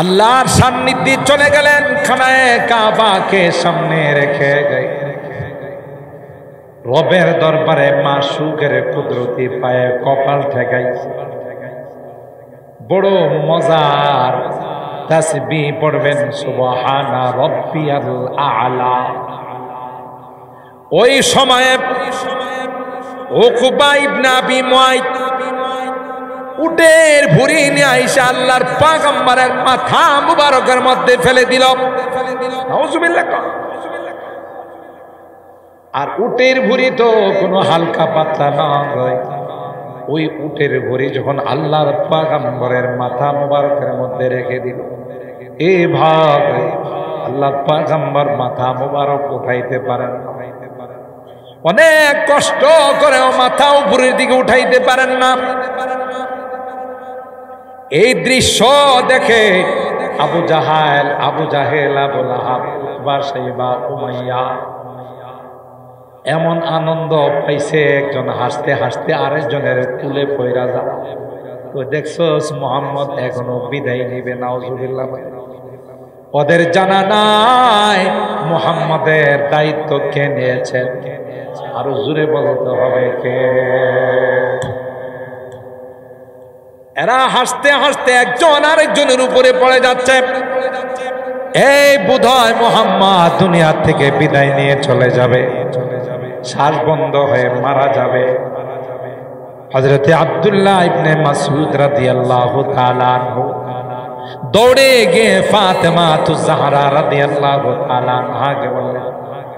আল্লাহর সান্নিধ্যে চলে গেলেন, খানায়ে কাবাকে সামনে রেখে রবের দরবারে মাসুকের কুদরতি পায়ে কপাল ঠেকাইছে। বড় মজার তাসবিহ পড়বেন সুবহানা রাব্বিয়াল আ'লা। ওই সময়ে উকবা ইবনে আবি মুআইত উটের ভুঁড়ি নিয়ে আইসা আল্লাহর পয়গম্বরের মাথা মুবারকের মধ্যে ফেলে দিল। নাউজুবিল্লাহ। আর উটের ভুঁড়ি তো কোনো হালকা পাতলা নয়। ওই উটের ভুঁড়ি যখন আল্লাহর পয়গম্বরের মাথা মুবারকের মধ্যে রেখে দিল, এ ভাগ আল্লাহর পয়গম্বর মাথা মুবারক উঠাইতে পারেন, অনেক কষ্ট করেও মাথা উপরের দিকে উঠাইতে পারেন না। এই দৃশ্য দেখে আবু জাহেল, আবু লাহাব, সাইবা, উমাইয়া এমন আনন্দ পাইছে, একজন হাসতে হাসতে আরেকজনের তুলে পয়রা যায়। তো দেখছস মুহাম্মদ এখনো বিদায় নিবে, নাউজুবিল্লাহ। ওদের জানা নাই মুহাম্মদের দায়িত্ব কে নিয়েছেন। আরো জোরে বলতে হবে কে। এরা হাসতে হাসতে একজন আরেকজনের উপরে পড়ে যাচ্ছে। এই বোধহয় মুহাম্মদ দুনিয়া থেকে বিদায় নিয়ে চলে যাবে, শ্বাস বন্ধ হয়ে মারা যাবে। হযরতে আব্দুল্লাহ ইবনে মাসউদ রাদিয়াল্লাহু তাআলা আনহু দৌড়ে গিয়ে ফাতেমা তুজহারা রাদিয়াল্লাহু তাআলা আনহাকে বললেন,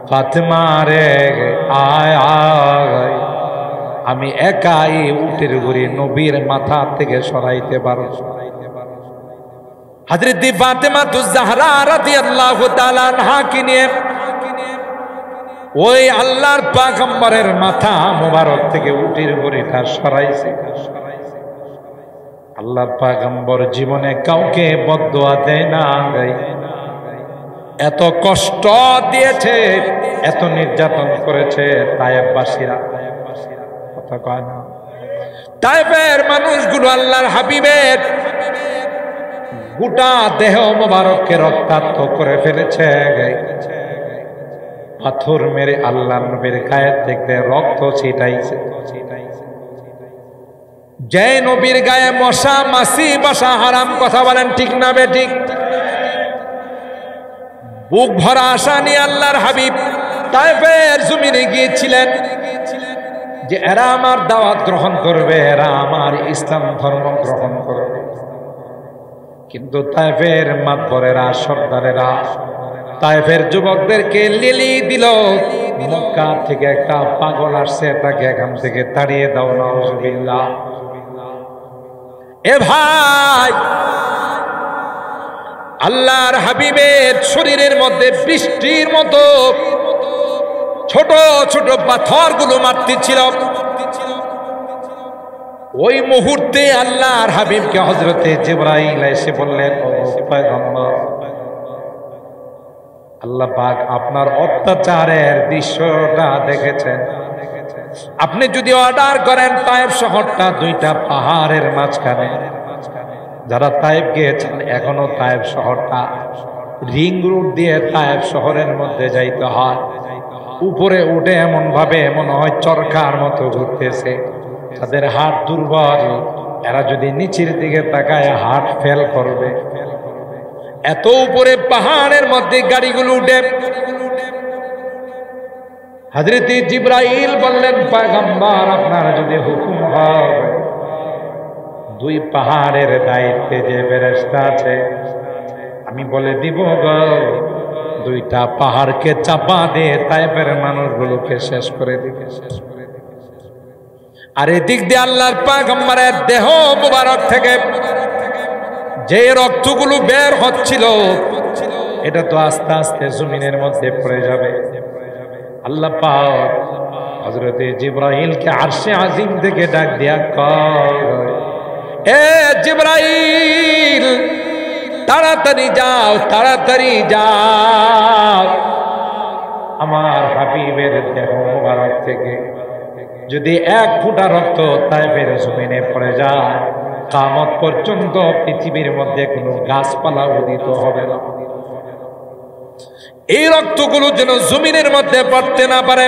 ফাতেমা রে আয় আয়, আমি একাই উটের ভুঁড়ি নবীর মাথা থেকে সরাইতে পারব। হযরত ফাতেমা তুজহারা রাদিয়াল্লাহু তাআলা আনহাকে নিয়ে ওই আল্লাহর পয়গম্বরের মাথা মুবারক থেকে উটের ভুঁড়িটা সরাইছে। আল্লাহর পয়গম্বর জীবনে কাউকে বদদুয়া দেয় না, এত কষ্ট দিয়েছে, এত নির্যাতন করেছে তায়েফবাসীরা। কথা কয় না, তায়েফের মানুষগুলো আল্লাহর হাবিবের গোটা দেহ মোবারককে রক্তাক্ত করে ফেলেছে। পাথর মেরে আল্লাহ নবীর গায়ে থেকে রক্ত ছিটাইছে। যে নবীর গায়ে মশা মাছি বাসা হারাম, কথা বলেন ঠিক না বেঠিক? বুক ভরা আশা নিয়ে আল্লাহর হাবিব তায়েফের জমিনে গিয়েছিলেন যে এরা আমার দাওয়াত গ্রহণ করবে, এরা আমার ইসলাম ধর্ম গ্রহণ করবে। কিন্তু তায়েফের মাতবরেরা, সর্দারেরা তায়েফের যুবকদেরকে লিলি দিল, মক্কা থেকে একটা পাগল আসছে, তাকে এখান থেকে তাড়িয়ে দাও। নাউজুবিল্লাহ। এ ভাই, আল্লাহর হাবিবের শরীরের মধ্যে বৃষ্টির মতো ছোট ছোট পাথরগুলো মারতেছিল। ওই মুহূর্তে আল্লাহর হাবিবকে হযরতে জিবরাইল এসে বললেন, ও পয়গম্বর, আল্লাহ পাক আপনার অত্যাচারের দৃশ্যটা দেখেছেন। আপনি যদি অর্ডার করেন তায়েফ শহরটা দুইটা পাহাড়ের মাঝখানে, যারা তায়েফ গিয়েছেন এখনো তায়েফ শহরটা রিং রোড দিয়ে তায়েফ শহরের মধ্যে যাইতে হয়। উপরে উঠে এমন ভাবে মনে হয় চরকার মতো ঘুরতেছে, তাদের হাত দুর্বল, এরা যদি নিচের দিকে তাকায় হাত ফেল করবে। এত উপরে পাহাড়ের মধ্যে গাড়িগুলো উঠে। হযরত জিবরাইল বললেন, পয়গম্বর আপনার যদি হুকুম হয়, দুই পাহাড়ের দায়িত্বে যে ফেরেশতা আছে আমি বলে দিব গো, দুইটা পাহাড়কে চাপা দিয়ে তায়েফের মানুষগুলোকে শেষ করে দিবে। আর এদিক দিয়ে আল্লাহর পয়গম্বরের দেহ মুবারক থেকে যে রক্তগুলো বের হচ্ছিল, এটা তো আস্তে আস্তে জমিনের মধ্যে পড়ে যাবে। আল্লাহ পাক হযরত জিবরাইলকে আরশে আজিম থেকে ডাক দিয়া কয়, এ জিবরাইল, তাড়াতাড়ি যাও, তাড়াতাড়ি যাও, আমার হাবিবের দেহ মুবারক থেকে যদি এক ফোঁটা রক্ত তায়েফের জমিনে পড়ে যায়, কিয়ামত পর্যন্ত পৃথিবীর মধ্যে কোনো গাছপালা উদিত হবে না। এই রক্তগুলো যেন জমিনের মধ্যে পড়তে না পারে।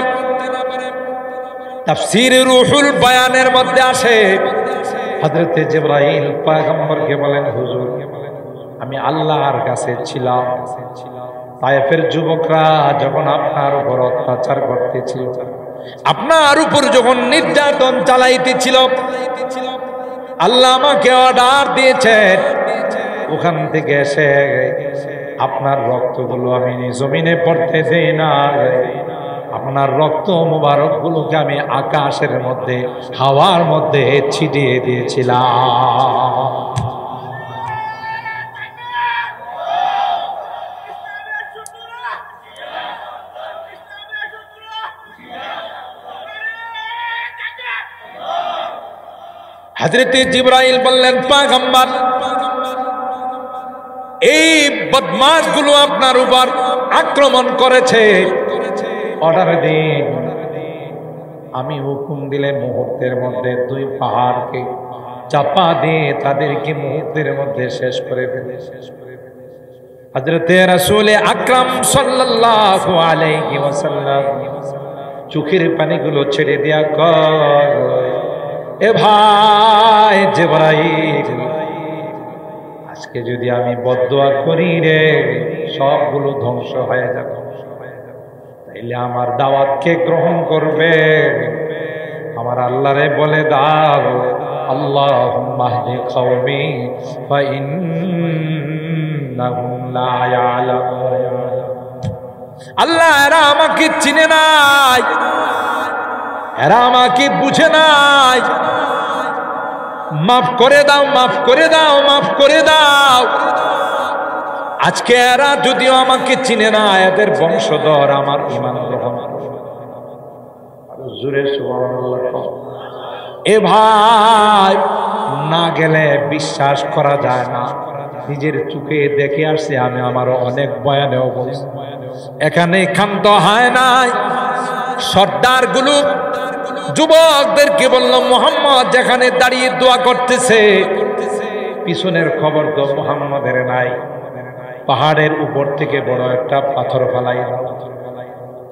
তাফসীর রুহুল বায়ানের মধ্যে আসে, হযরত জিবরাইল পয়গম্বরকে বলেন, হুজুর আমি আল্লাহর কাছে ছিলাম, তায়েফের যুবকরা যখন আপনার উপর অত্যাচার করতেছিল, আপনার উপর যখন নির্যাতন চালাইতেছিল, আল্লাহ আমাকে অর্ডার দিয়েছেন ওখান থেকে এসে আপনার রক্তগুলো আমি জমিনে পড়তে দেই না, আপনার রক্ত মুবারক গুলোকে আমি আকাশের মধ্যে হাওয়ার মধ্যে ছিটিয়ে দিয়েছিলাম। হযরত জিবরাইল বললেন, পয়গম্বর এই বদমাশগুলো আপনার উপর আক্রমণ করেছে, অর্ডার দিন। আমি হুকুম দিলে মুহূর্তের মধ্যে দুই পাহাড়কে চাপা দিয়ে তাদেরকে মুহূর্তের মধ্যে শেষ করে ফেলে। হযরতে রাসূল আকরাম সাল্লাল্লাহু আলাইহি ওয়াসাল্লাম চোখের পানিগুলো ছেড়ে দিয়া কয়, এ ভাই জিবরাইল, আজকে যদি আমি বদদুয়া করি রে সবগুলো ধ্বংস হয়ে যাবে, তাইলে আমার দাওয়াতকে গ্রহণ করবে? আমার আল্লাহরে বলে দাও, আল্লাহুম্মা হদি কওমি ফা ইন্নাহুম লা ইয়ালামুন। আল্লাহ এরা আমাকে চিনে নাই, এরা আমাকে বুঝে নাই, মাফ করে দাও, মাফ করে দাও, মাফ করে দাও। আজকে এরা যদিও আমাকে চিনে না, এদের বংশধর আমার ঈমান গ্রহণ করবে। জোরে সুবহানাল্লাহ। এ ভাই, না গেলে বিশ্বাস করা যায় না। নিজের চোখে দেখে আসছে, আমি আমারও অনেক বয়ানে বলছি, এখানে ক্ষান্ত হয় নাই। সর্দার গুলো যুবকদেরকে বলল, মুহাম্মদ যেখানে দাঁড়িয়ে দোয়া করতেছে পিছনের খবর তো মুহাম্মদের নাই, পাহাড়ের উপর থেকে বড় একটা পাথর ফালাই দাও,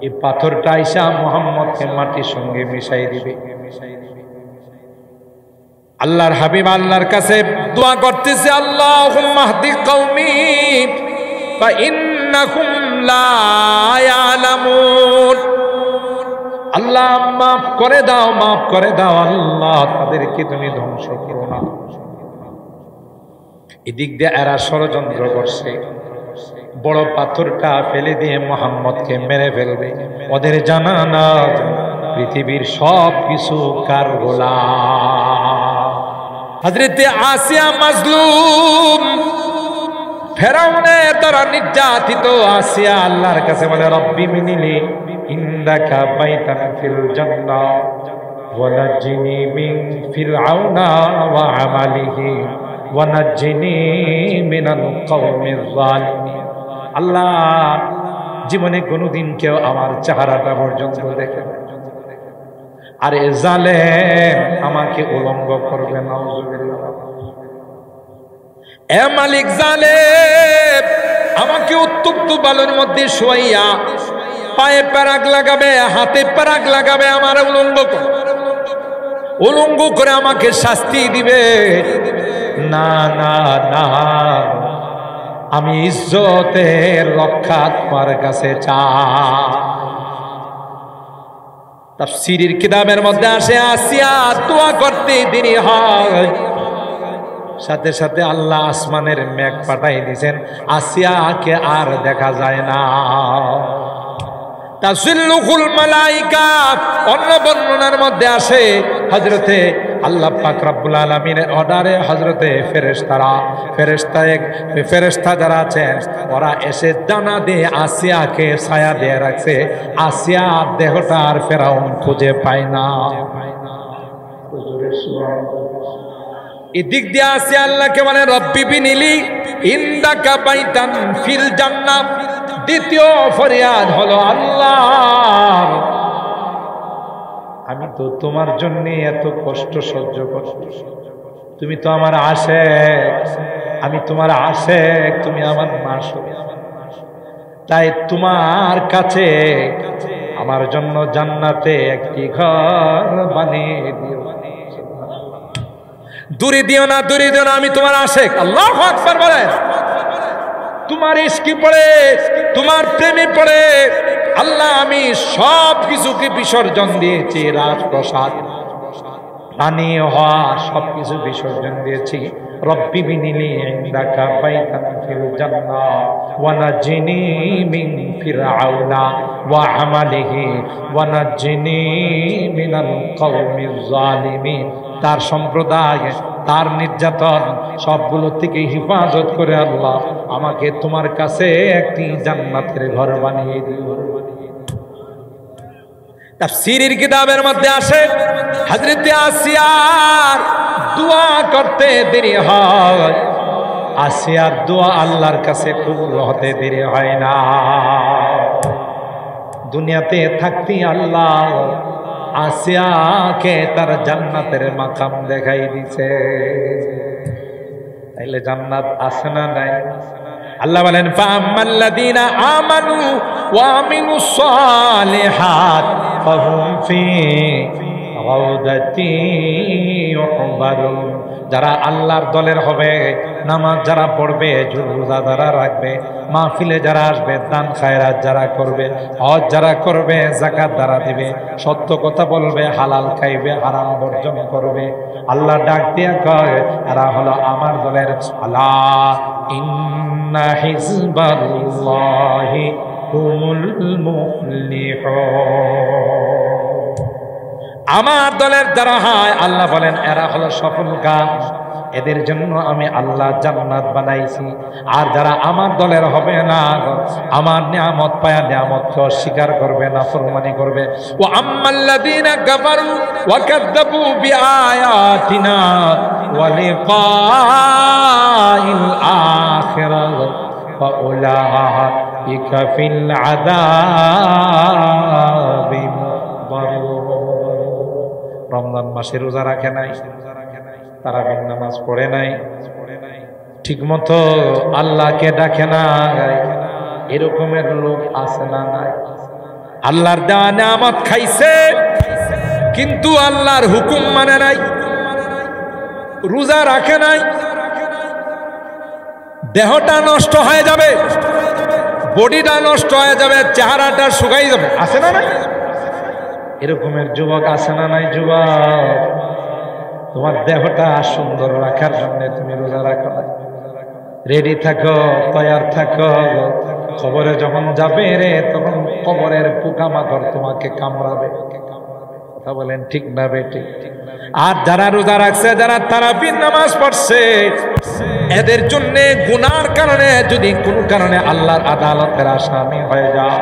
এই পাথরটা আইসা মুহাম্মদকে মাটির সঙ্গে মিশাই দিবে। আল্লাহর হাবিব আল্লাহর কাছে দোয়া করতেছে, আল্লাহুম্মা হদি কওমি ফা ইন্নাকুম লা ইয়ালামুন। আল্লাহ মাফ করে দাও, মাফ করে দাও আল্লাহ, তাদেরকে তুমি ধ্বংস করো না। এদিক দিয়ে এরা ষড়যন্ত্র করছে, বড় পাথরটা ফেলে দিয়ে মুহাম্মদকে মেরে ফেলবে। ওদের জানা না পৃথিবীর সব কিছু কার গোলাম। হযরতে আসিয়া মাজলুম, ফেরাউনের দ্বারা নির্যাতিত আসিয়া আল্লাহর কাছে বলে, রব্বি মিনিলি ইন্দাকা বাইতান ফিল জান্নাহ ওয়া নাজ্জিনি মিন ফিরআউনা ওয়া আমালিহি ওয়া নাজ্জিনি মিনাল কওমিজ জালিমিন। আল্লাহ, জীবনে কোনোদিন কেউ আমার চেহারাটা পর্যন্ত দেখে না, আর এ জালেম আমাকে উলঙ্গ করবে না। এ মালিক, জালেম আমাকে উত্তপ্ত বালুর মধ্যে শোয়াইয়া পায়ে প্যারাক লাগাবে, হাতে প্যারাক লাগাবে, আমার উলঙ্গ করে আমাকে শাস্তি দিবে। না না না, আমি ইজ্জতের রক্ষা তোমার কাছে চাই। তাফসীরের কিতাবের মধ্যে আসে, আসিয়া দোয়া করতে দেরি হয়, সাথে সাথে আল্লাহ আসমানের মেঘ পাঠাই দিয়েছেন, আসিয়াকে আর দেখা যায় না। তাজিল্লুহুল মালাইকা, অন্য বর্ণনার মধ্যে আসে হযরতে আল্লাহ পাক রব্বুল আলামিনের অর্ডারে হযরতে ফেরেশতা যারা আছেন ওরা এসে ডানা দিয়ে আসিয়াকে ছায়া দিয়ে রাখছে। আসিয়া দেহটা আর ফেরাউন খুঁজে পায় না। এদিক দিয়ে আসিয়া আল্লাহকে বলে, রব্বি বিনিলি ইন্দাকা বাইতান ফিল জান্নাহ। দ্বিতীয় ফরিয়াদ হলো, আল্লাহ আমি তো তোমার জন্য এত কষ্ট সহ্য করছি, তুমি তো আমার আশেক, আমি তোমার আশেক, তুমি আমার মাসুক। তাই তোমার কাছে আমার জন্য জান্নাতে একটি ঘর বানিয়ে দিও। দূরে দিও না, দূরে দিও না, আমি তোমার আশেক। আল্লাহু আকবার বলে। তোমার ইশকে পড়ে, তোমার প্রেমে পড়ে আল্লাহ আমি সব কিছুকে বিসর্জন দিয়েছি। রাজপ্রসাদ, পানি, হওয়া সবকিছু বিসর্জন দিয়েছি। রব্বি বিনিলি ইনদাকা বাইতান ফিল জান্নাহ ওয়া নাজিনি মিন ফিরআউনা ওয়া আমালিহি ওয়া নাজিনি মিনাল কওমিজ জালিমিন। তার সম্প্রদায়, তার নির্যাতন সবগুলো থেকে হিফাজত করে আল্লাহ আমাকে তোমার কাছে একটি জান্নাতের ঘর বানিয়ে দিও। তাফসীরের কিতাবের মধ্যে আসে হযরত আসিয়ার দোয়া করতে দেরি হয়। আসিয়ার দোয়া আল্লাহর কাছে কবুল হতে দেরি হয় না। দুনিয়াতে থাকতে আল্লাহ আসিয়াকে তার জান্নাতের মাকাম দেখাই দিছে। তাইলে জান্নাত আছে না নাই? আল্লাহ বলেন ফাআম্মাল্লাযীনা আমানু ওয়া আমিলুস সালিহাত ফাহুম ফি রাউদাতি ইউহবারুন। যারা আল্লাহর দলের হবে, নামাজ যারা পড়বে, রোজা যারা রাখবে, মাহফিলে যারা আসবে, দান খায়রাত যারা করবে, হজ যারা করবে, যাকাত যারা দিবে, সত্য কথা বলবে, হালাল খাইবে, হারাম বর্জন করবে, আল্লাহ ডাক দিয়ে কয় এরা হলো আমার দলের। আলা ইন্না হিজবাল্লাহি হুমুল মুফলিহুন। আমার দলের যারা হয় আল্লাহ বলেন এরা হলো সফল কাম, এদের জন্য আমি আল্লাহ জান্নাত বানাইছি। আর যারা আমার দলের হবে না, আমার নিয়ামত পায়া নিয়ামতকে অস্বীকার করবে, নাফরমানি করবে। ওয়া আম্মাল্লাযীনা কাফারু ওয়া কাযযাবু বিআয়াতিনা ওয়া লিকাইল আখিরাহ ফাউলাইকা ফিল আযাবি মুহদারুন। রমজান মাসে রোজা রাখে নাই, তারাবির নামাজ পড়ে নাই, ঠিক মতো আল্লাহকে ডাকে না, এরকমের লোক আছে না নাই? আল্লাহর দেওয়া নিয়ামত খাইছে কিন্তু আল্লাহর হুকুম মানে নাই, রোজা রাখে নাই, দেহটা নষ্ট হয়ে যাবে, বডিটা নষ্ট হয়ে যাবে, চেহারাটা শুকাই যাবে, আছে না নাই? এরকমের যুবক আছে না নাই? যুবক, তোমার দেহটা সুন্দর রাখার জন্য তুমি রোজা রাখো না, রেডি থাকো, তৈয়ার থাকো, কবরে যখন যাবে রে তখন কবরের পোকামাকড় তোমাকে কামড়াবে। কথা বলেন ঠিক না বেঠিক? আর যারা রোজা রাখছে, যারা তারাবির নামাজ পড়ছে, এদের জন্য গুনার কারণে যদি কোনো কারণে আল্লাহর আদালতের আসামি হয়ে যায়,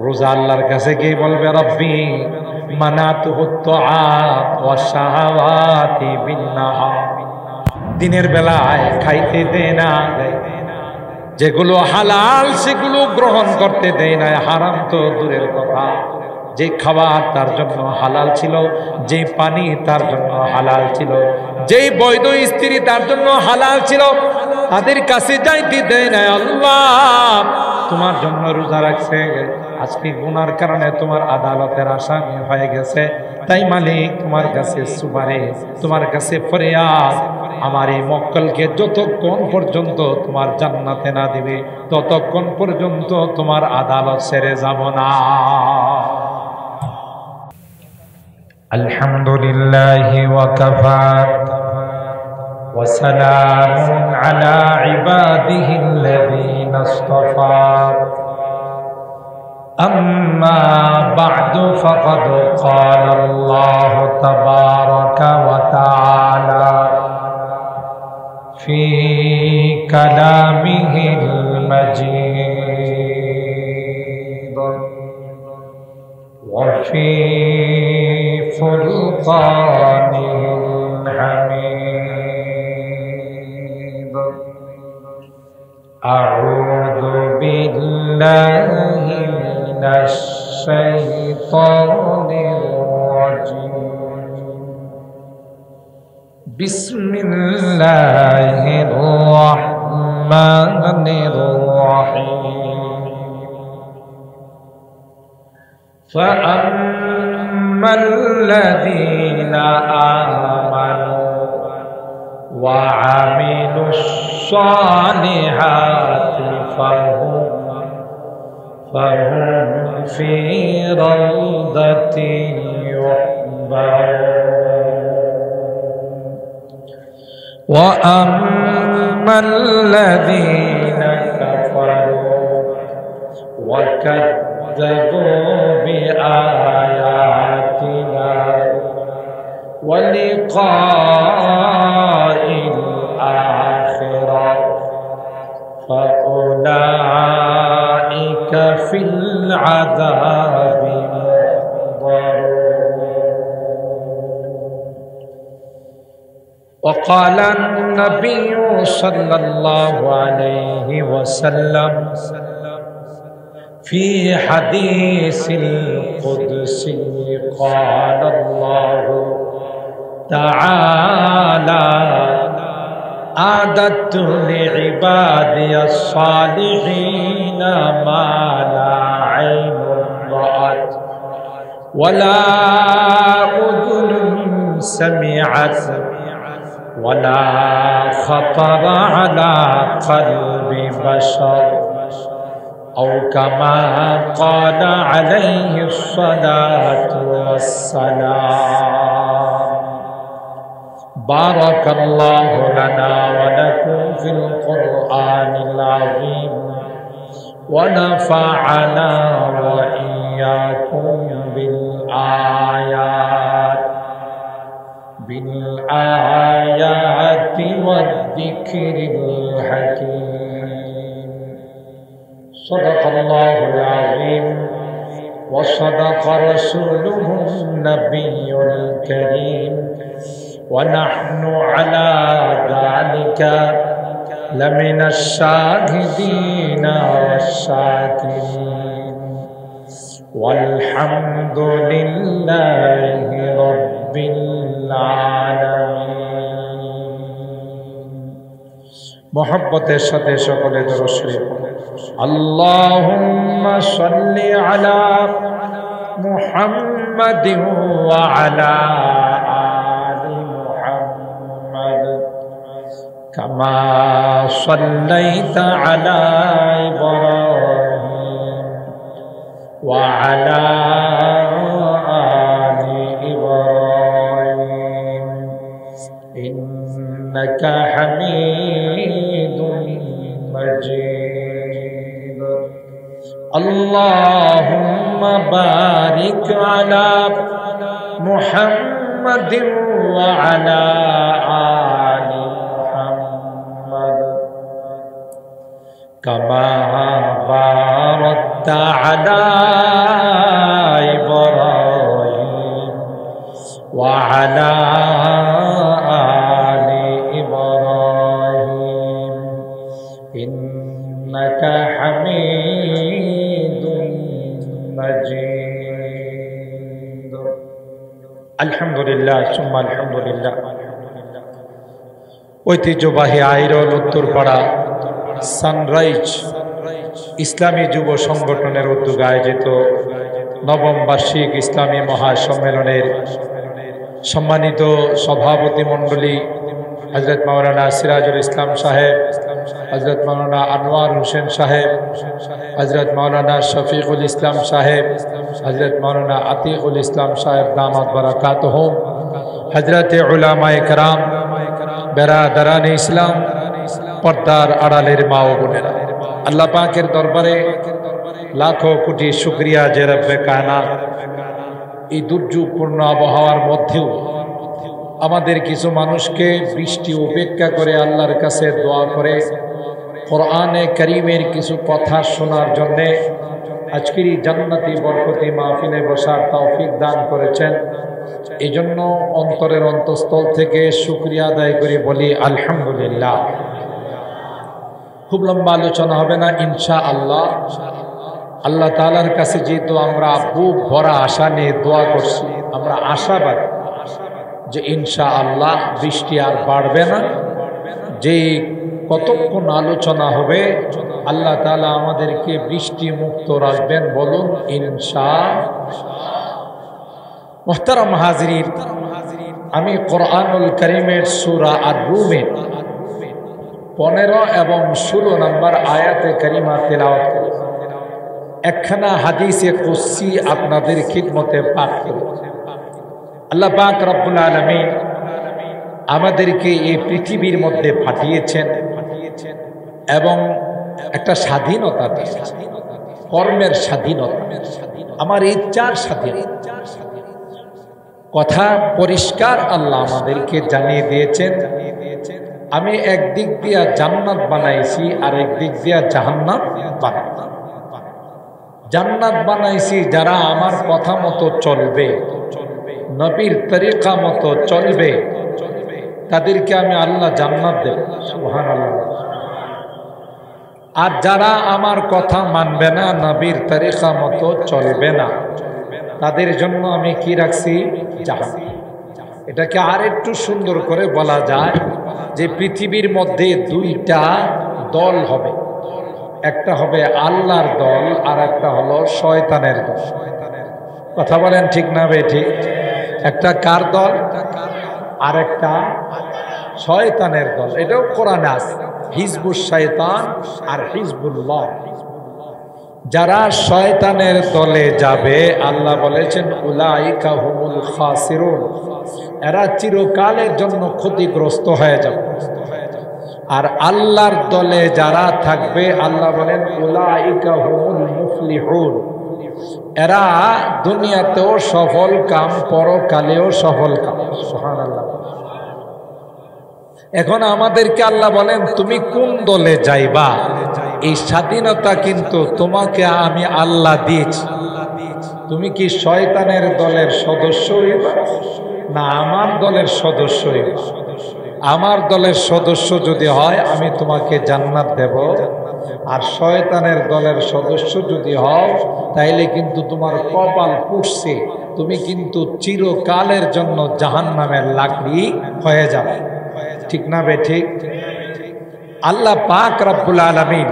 রোজা আল্লাহর কাছে গিয়ে বলবে রব্বি মানাতুহুত তুআত ওয়া শাহাওয়াতি বিন্নাহার। দিনের বেলায় খাইতে দেয় না, যেগুলো হালাল সেগুলো গ্রহণ করতে দেয় না, হারাম তো দূরের কথা। যে খাবার তার জন্য হালাল ছিল, যে পানি তার জন্য হালাল ছিল, যেই বৈধ স্ত্রী তার জন্য হালাল ছিল, তাদের কাছে যাইতে দেয় না। আল্লাহ তোমার জন্য রোজা রাখছে, আজকে গুনার কারণে তোমার আদালতের আসামি হয়ে গেছে, তাই মালিক তোমার কাছে সুপারিশ, তোমার কাছে ফরিয়াদ, আমার এই মক্কলকে যতক্ষণ পর্যন্ত তোমার জান্নাতে না দিবে ততক্ষণ পর্যন্ত তোমার আদালত ছেড়ে যাব না। আলহামদুলিল্লাহি ওয়া কাফা ওয়া সালামুন আলা ইবাদিহিল্লাযীনা ইসতাফা। أما بعد فقد قال الله تبارك وتعالى في كلامه المجيد وفي فرقانه الحميد. أعوذ بالله من الشيطان الرجيم. বিসমিল্লাহির রহমানির রহিম ফাআম্মাল্লাযীনা আমানু ওয়া আমিলুস সালিহাতি ফাহুম ফি রাউদাতিন يحبرون وأما الذين كفروا وكذبوا بآياتنا ولقاء الآخرة فأولئك في العذاب وقال النبي صلى الله عليه وسلم في حديث القدسي قال الله تعالى أعددت لعبادي الصالحين ما لا عين رأت ولا أذن سمعت ولا خطر على قلب بشر أو كما قال عليه الصلاة والسلام بارك الله لنا ولكم في القرآن العظيم ونفعنا وإياكم بالآيات والذكر الحكيم صدق الله العظيم وصدق رسوله النبي الكريم ونحن على ذلك لمن الشاهدين والشاكرين والحمد لله رب العالمين محبتের সাথে সকলে দরুদ শরীফ اللهم صل على محمد وعلى آل محمد كما صليت على إبراهيم وعلى آل إبراهيم إنك حميد مجيد اللهم بارك على محمد وعلى آل محمد كما باركت على إبراهيم وعلى آل إبراهيم إنك حميد مجيد الحمد لله ثم الحمد لله ঐতিহ্যবাহী আইরল উত্তরপাড়া সানরাইজ ইসলামী যুব সংগঠনের উদ্যোগে আয়োজিত নবম বার্ষিক ইসলামী মহাসম্মেলনের সম্মানিত সভাপতি মণ্ডলী হযরত মাওলানা সিরাজুল ইসলাম সাহেব, হযরত মাওলানা আনোয়ার হোসেন সাহেব, হযরত মাওলানা শফিকুল ইসলাম সাহেব, হযরত মাওলানা আতিকুল ইসলাম সাহেব দামাত বারাকাতুহুম, হযরত উলামায়ে কেরাম, বেরাদারানে ইসলাম, পর্দার আড়ালের মা ও বোনেরা, আল্লাহ পাকের দরবারে লাখো কোটি শুকরিয়া যে রব্বে কায়নাত এই দুর্যোগপূর্ণ আবহাওয়ার মধ্যেও আমাদের কিছু মানুষকে বৃষ্টি উপেক্ষা করে আল্লাহর কাছে দোয়া করে কোরআনে কারীমের কিছু কথা শোনার জন্য আজকের এই জান্নাতি বরকতি মাহফিলে বসার তৌফিক দান করেছেন। এই জন্য অন্তরের অন্তঃস্থল থেকে শুকরিয়া আদায় করে বলি আলহামদুলিল্লাহ। খুব লম্বা আলোচনা হবে না ইনশাআল্লাহ। আল্লাহ তাআলার কাছে যেহেতু আমরা বুক ভরা আশা নিয়ে দোয়া করছি, আমরা আশাবাদ যে ইনশাআল্লাহ বৃষ্টি আর বাড়বে না, যে কতক্ষণ আলোচনা হবে আল্লাহ তাআলা আমাদেরকে বৃষ্টি মুক্ত রাখবেন, বলুন ইনশাআল্লাহ। মুহতারাম হাজিরিন, আমি কোরআনুল কারীমের সূরা আর-রুমের 15 এবং 16 নম্বর আয়াতে কারিমা তেলাওয়াত করি। একখানা হাদিসে কুদসি আপনাদের খিদমতে পাঠ করি। আল্লাহ পাক রব্বুল আলামিন আমাদেরকে এই পৃথিবীর মধ্যে পাঠিয়েছেন এবং একটা স্বাধীনতা দিয়েছেন, কর্মের স্বাধীনতা, আমার ইচ্ছার স্বাধীনতা। কথা পরিষ্কার আল্লাহ আমাদেরকে জানিয়ে দিয়েছেন, আমি একদিক দিয়া জান্নাত বানাইছি আর একদিক দিয়া জাহান্নাম বানাইছি। জান্নাত বানাইছি যারা আমার কথা মতো চলবে, নবীর তরিকা মতো চলবে, তাদেরকে আমি আল্লাহ জান্নাত দেব, সুবহানাল্লাহ। আর যারা আমার কথা মানবে না, নবীর তরিকা মতো চলবে না, তাদের জন্য আমি কি রাখছি? জাহান্নাম। এটাকে আর একটু সুন্দর করে বলা যায় যে পৃথিবীর মধ্যে দুইটা দল হবে, একটা হবে আল্লাহর দল আর একটা হলো শয়তানের দল। কথা বলেন ঠিক না বেঠিক? একটা কার দল? আর একটা শয়তানের দল। এটাও কোরআনে আছে, হিজবুশ শয়তান আর হিজবুল্লাহ। যারা শয়তানের দলে যাবে আল্লাহ বলেছেন উলাইকা হুমুল খাসিরুন, এরা চিরকালের জন্য ক্ষতিগ্রস্ত হয়ে যাবে। আর আল্লাহর দলে যারা থাকবে আল্লাহ বলেন উলাইকা হুমুল মুফলিহুন, এরা দুনিয়াতেও সফল কাম, পরকালেও সফল কাম। সুবহানাল্লাহ। এখন আমাদেরকে আল্লাহ বলেন তুমি কোন দলে যাইবা, এই স্বাধীনতা কিন্তু তোমাকে আমি আল্লাহ দিয়েছি। তুমি কি শয়তানের দলের সদস্য হইবা না আমার দলের সদস্য হইবা? আমার দলের সদস্য যদি হয় আমি তোমাকে জান্নাত দেব, আর শয়তানের দলের সদস্য যদি হও তাইলে কিন্তু তোমার কপাল পুড়ছে, তুমি কিন্তু চিরকালের জন্য জাহান্নামের লাকড়ি হয়ে যাবে। ঠিক না বেঠিক? আল্লাহ পাক রব্বুল আলামিন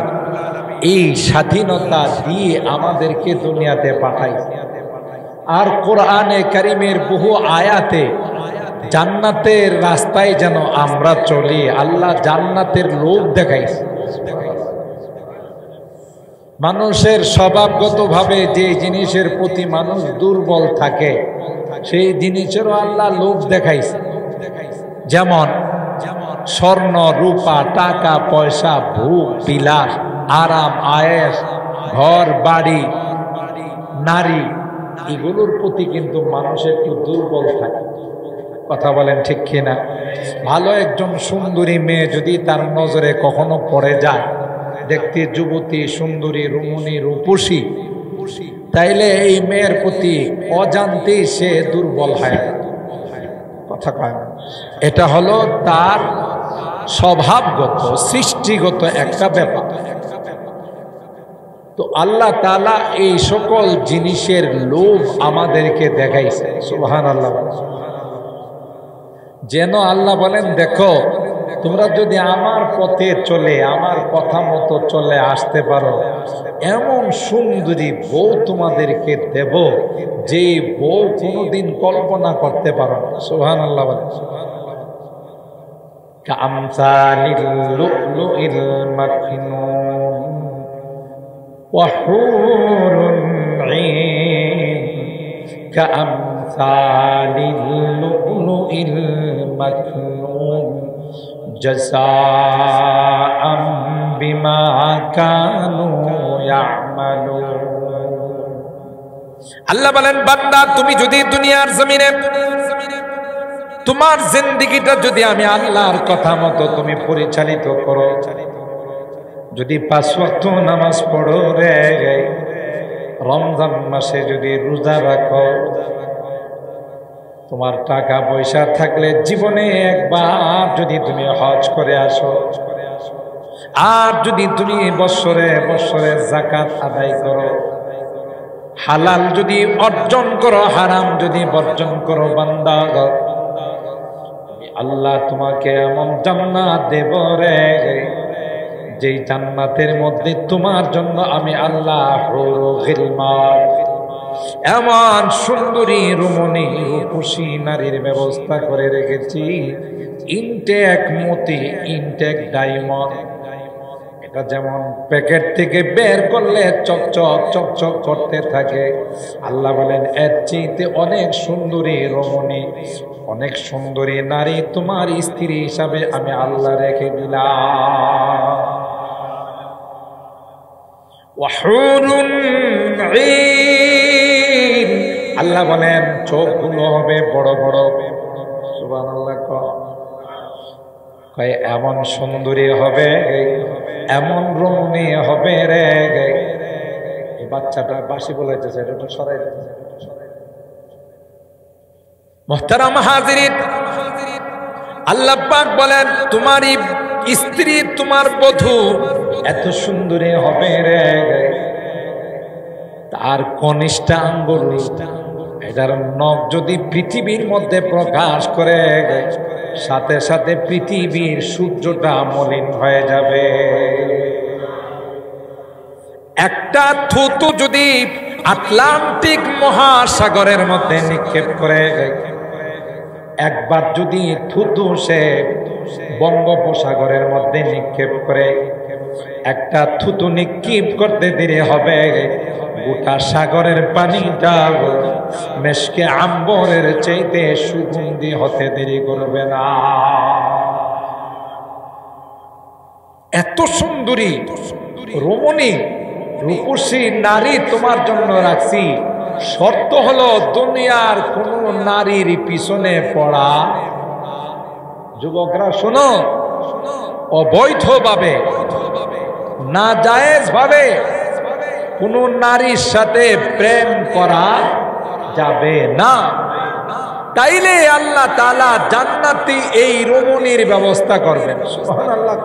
এই স্বাধীনতা দিয়ে আমাদেরকে দুনিয়াতে পাঠাইছে। আর কোরআনে কারীমের বহু আয়াতে জান্নাতের রাস্তায় যেন আমরা চলি, আল্লাহ জান্নাতের লোভ দেখাইছে। মানুষের স্বভাবগতভাবে যে জিনিসের প্রতি মানুষ দুর্বল থাকে সেই জিনিসেরও আল্লাহ লোভ দেখাইছে। যেমন স্বর্ণ, রূপা, টাকা পয়সা, ভোগ বিলাস, আরাম আয়েশ, ঘর বাড়ি, নারী, এগুলোর প্রতি কিন্তু মানুষ একটু দুর্বল থাকে। কথা বলেন ঠিক কিনা? ভালো একজন সুন্দরী মেয়ে যদি তার নজরে কখনো পড়ে যায়, দেখতে যুবতী, সুন্দরী, রমণী, রূপসী, তাইলে এই মেয়ের প্রতি অজান্তেই সে দুর্বল হয়। কথা কয় না? এটা হলো তার স্বভাবগত, সৃষ্টিগত একটা ব্যাপার। তো আল্লাহ তাআলা এই সকল জিনিসের লোভ আমাদেরকে দেখাইছে। সুবহানাল্লাহ। যেন আল্লাহ বলেন দেখো তোমরা যদি আমার পথে চলে, আমার কথা মতো চলে আসতে পারো, এমন সুন্দরী বউ তোমাদেরকে দেব যে বউ কোনোদিন কল্পনা করতে পারো না। সুবহানাল্লাহ বলেন। কামসালিল লুলুইল মাকনুন ওয়া হুরুন ঈন, কামসালিল লুলুইল মাকনুন জাযাআম বিমা কানু ইয়ামালুন। আল্লাহ বলেন বান্দা তুমি যদি দুনিয়ার জমিনে তোমার জিন্দেগিটা যদি আমি আল্লাহর কথা মতো তুমি পরিচালিত করো, যদি 5 ওয়াক্ত নামাজ পড়ো রে, রমজান মাসে যদি রোজা রাখো, তোমার টাকা পয়সা থাকলে জীবনে একবার যদি তুমি হজ করে আসো, আর যদি তুমি বৎসরে বৎসরে যাকাত আদায় করো, হালাল যদি অর্জন করো, হারাম যদি বর্জন করো, বান্দা আল্লাহ তোমাকে এমন জান্নাত দেব রে, যেই জান্নাতের মধ্যে তোমার জন্য আমি আল্লাহ হুরু গিলমান, এমন সুন্দরী রমণী রূপসী নারীর ব্যবস্থা করে রেখেছি। ইনটেক মতি, ইনটেক ডায়মন্ড, এটা যেমন প্যাকেট থেকে বের করলে চকচক চকচক করতে থাকে, আল্লাহ বলেন এর চেয়ে অনেক সুন্দরী রমণী, অনেক সুন্দরী নারী তোমার স্ত্রী হিসাবে আমি আল্লাহ রেখে দিলাম। ওয়াহুরুন ঈন, আল্লাহ বলেন চোখগুলো হবে বড় বড়। সুবহানাল্লাহ। কয় এমন সুন্দরী হবে, এমন রমণী হবে রে। এই বাচ্চাটা বাঁশি বলাইতেছে, এটা তো সরাই দিতেছে। মুহতারাম হাজিরিন, আল্লাহ পাক বলেন তোমারই স্ত্রী, তোমার বধূ এত সুন্দরী হবে রে, তার কনিষ্ঠা আঙ্গুল, এটার নখ যদি পৃথিবীর মধ্যে প্রকাশ করে, সাথে সাথে পৃথিবীর সূর্যটা মলিন হয়ে যাবে। একটা থুতু যদি আটলান্টিক মহাসাগরের মধ্যে নিক্ষেপ করে, একবার যদি থুতু সে বঙ্গোপসাগরের মধ্যে নিক্ষেপ করে, একটা থুতু নিক্ষেপ করতে দেরি হবে, গোটা সাগরের পানিটা মেশকে আম্বরের চাইতে সুগন্ধি হতে দেরি করবে না। এত সুন্দরী রমণী রূপসী নারী তোমার জন্য রাখছি, শর্ত হলো দুনিয়ার কোন নারীর পিছনে পড়া। যুবকরা শোনো, অবৈধভাবে নাজায়েজ ভাবে কোন নারীর সাথে প্রেম করা যাবে না। তাইলে আল্লাহ তাআলা জান্নাতি এই রমণীর ব্যবস্থা করবেন। সুবহানাল্লাহ।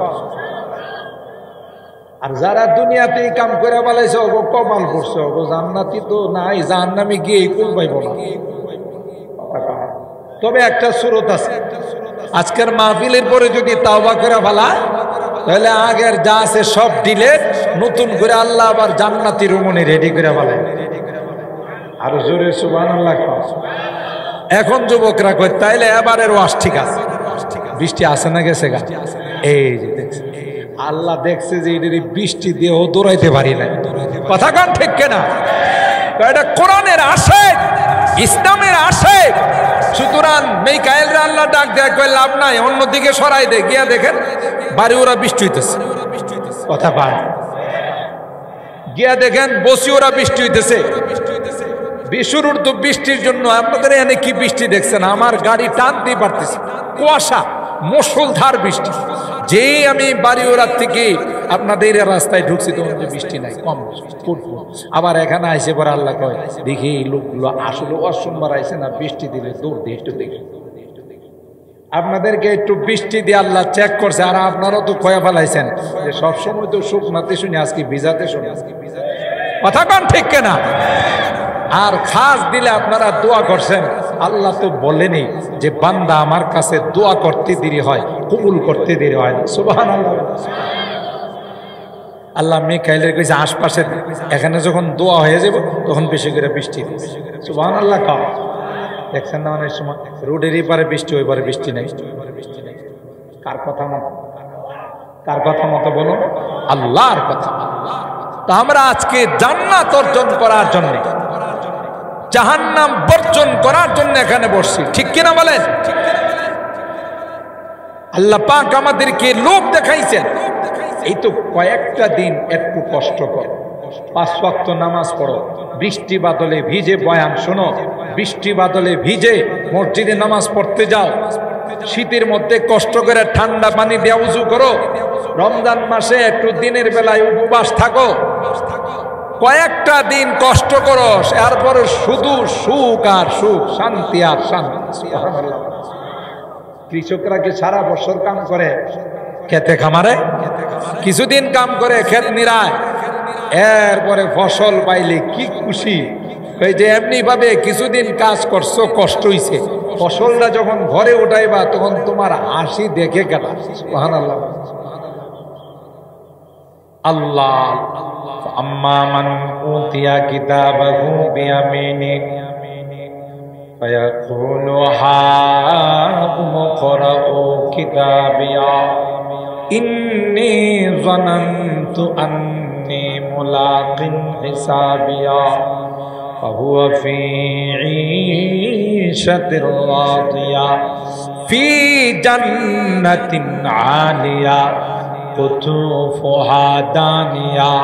আর যারা দুনিয়াতে কাম করে বলাইছে ওগো কমাল করছে, ওগো জান্নাতি তো নাই, জাহান্নামে গিয়ে কুল পাইব না। তবে একটা সুরত আছে, আজকের মাহফিলের পরে যদি তাওবা করে ফেলা, তাহলে আগের যা আছে সব ডিলেট, নতুন করে আল্লাহ আবার জান্নাতি রমণী রেডি করে ফেলায়। আর জোরে সুবহানাল্লাহ। এখন যুবকরা কই তাইলে এবারের ওয়াজ ঠিক আছে, বৃষ্টি আসে না গেছে গা? এই যে দেখছে আল্লাহ, দেখছে যে এদের বৃষ্টি দিয়েও দৌড়াইতে পারি না। কথা কান ঠিক কেনা? এটা কোরআনের আশেক, ইসলামের আশেক। সুতরাং মিকাইলরা আল্লাহ ডাক দেয়, কয় লাভ নাই, অন্যদিকে সরাই দে, গিয়া দেখেন বাড়ি ওরা বৃষ্টি হইতেছে। কথা পান, গিয়া দেখেন বসি ওরা বৃষ্টি হইতেছে। শুরুর তো বৃষ্টির জন্য আপনাদের এখানে কি বৃষ্টি দেখছেন? আমার গাড়ি টানতেই পারতেছে, কুয়াশা, মুষলধার বৃষ্টি। যেই আমি বাড়িওয়ার থেকে আপনাদের রাস্তায় ঢুকছি তখন বৃষ্টি নাই, কম পড়বো। আবার এখানে আইসে পরে আল্লাহ কয় দেখি এই লোকগুলো আসলে অসম্বার আইসে না, বৃষ্টি দিলে দৌড় দিয়ে একটু দেখি। আপনাদেরকে একটু বৃষ্টি দিয়ে আল্লাহ চেক করছে, আর আপনারাও তো কয়া ফেলাইছেন যে সবসময় তো শুকনাতে শুনি, আজকে ভিজাতে শুনি। কথা কন ঠিক কেনা? আর খাস দিলে আপনারা দোয়া করছেন। আল্লাহ তো বলেনি যে বান্দা আমার কাছে দোয়া করতে দেরি হয়, কবুল করতে দেরি হয় না। সুবহানাল্লাহ। আল্লাহ মিকাইলের কইছে আশপাশে এখানে যখন দোয়া হয়ে যাব তখন বেশি করে বৃষ্টি। সুবহানাল্লাহ। কাম দেখছেন না, অনেক সময় রোডের এপারে বৃষ্টি, ওই পারে বৃষ্টি নেই। কার কথা মতো? কার কথা মতো বলো? আল্লাহর কথা। তো আমরা আজকে জান্নাত অর্জন করার জন্য, জাহান্নাম বর্জন করার জন্য এখানে বসছি, ঠিক কিনা বলেন? আল্লাহ পাক আমাদেরকে লোক দেখাইছেন। এই তো কয়েকটা দিন একটু কষ্ট করো, 5 ওয়াক্ত নামাজ পড়ো, বৃষ্টি বাদলে ভিজে বয়ান শোনো, বৃষ্টি বাদলে ভিজে মসজিদে নামাজ পড়তে যাও, শীতের মধ্যে কষ্ট করে ঠান্ডা পানি দিয়ে উযু করো, রমজান মাসে একটু দিনের বেলায় উপবাস থাকো, কয়েকটা দিন কষ্ট করো, এরপরে শুধু সুখ আর সুখ, শান্তি আর শান্তি। কৃষকরা কি সারা বছর কাম করে খেতে খামারে? কিছুদিন কাম করে ক্ষেত নিরায়, এরপরে ফসল পাইলে কি খুশি। এই যে এমনি ভাবে কিছুদিন কাজ করছো, কষ্ট হইছে, ফসলটা যখন ঘরে উঠাইবা তখন তোমার হাসি দেখে কাটা। সুবহানাল্লাহ। আল্লাহ আম্মা মান উতিয়া কিতাবাহু বিয়ামিনিহি ফায়াকুলু হাকুম করাউ কিতাবিয়া ইন্নী যানানতু আন্নী মুলাকিন হিসাবিয়া ফাহুয়া ফী ঈশাতির রাদিয়া ফী জান্নাতিন আলিয়া কুতুফুহা দানিয়া।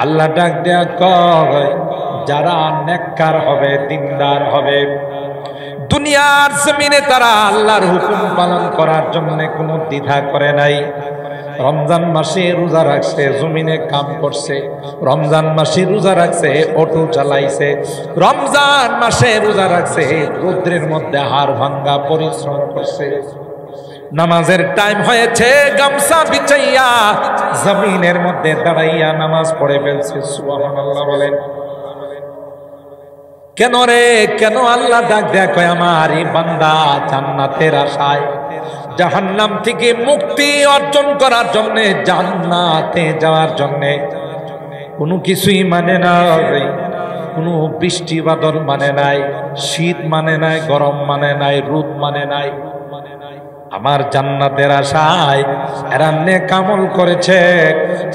আল্লাহ ডাক দেয়া কয়, যারা নেককার হবে, দিনদার হবে, দুনিয়ার জমিনে তারা আল্লাহর হুকুম পালন করার জন্য কোনো দ্বিধা করে নাই। রমজান মাসে রোজা রাখছে, জমিনে কাম করছে, রমজান মাসে রোজা রাখছে, অটো চালাইছে, রমজান মাসে রোজা রাখছে, রৌদ্রের মধ্যে হাড় ভাঙ্গা পরিশ্রম করছে। নামাজের টাইম হয়েছে, গামছা বিছাইয়া জমিনের মধ্যে দাঁড়াইয়া নামাজ পড়ে ফেলছে। সুবহানাল্লাহ বলেন। কেন রে, কেন? আল্লাহ ডাক দেয়া কয়, আমার এই বান্দা জান্নাতের আশায়, জাহান্নাম থেকে মুক্তি অর্জন করার জন্য, জান্নাতে যাওয়ার জন্য কোনো কিছুই মানে না, কোনো বৃষ্টি বাদল মানে নাই, শীত মানে নাই, গরম মানে নাই, রোদ মানে নাই। আমার জান্নাতের আশায় এরা নেক আমল করেছে,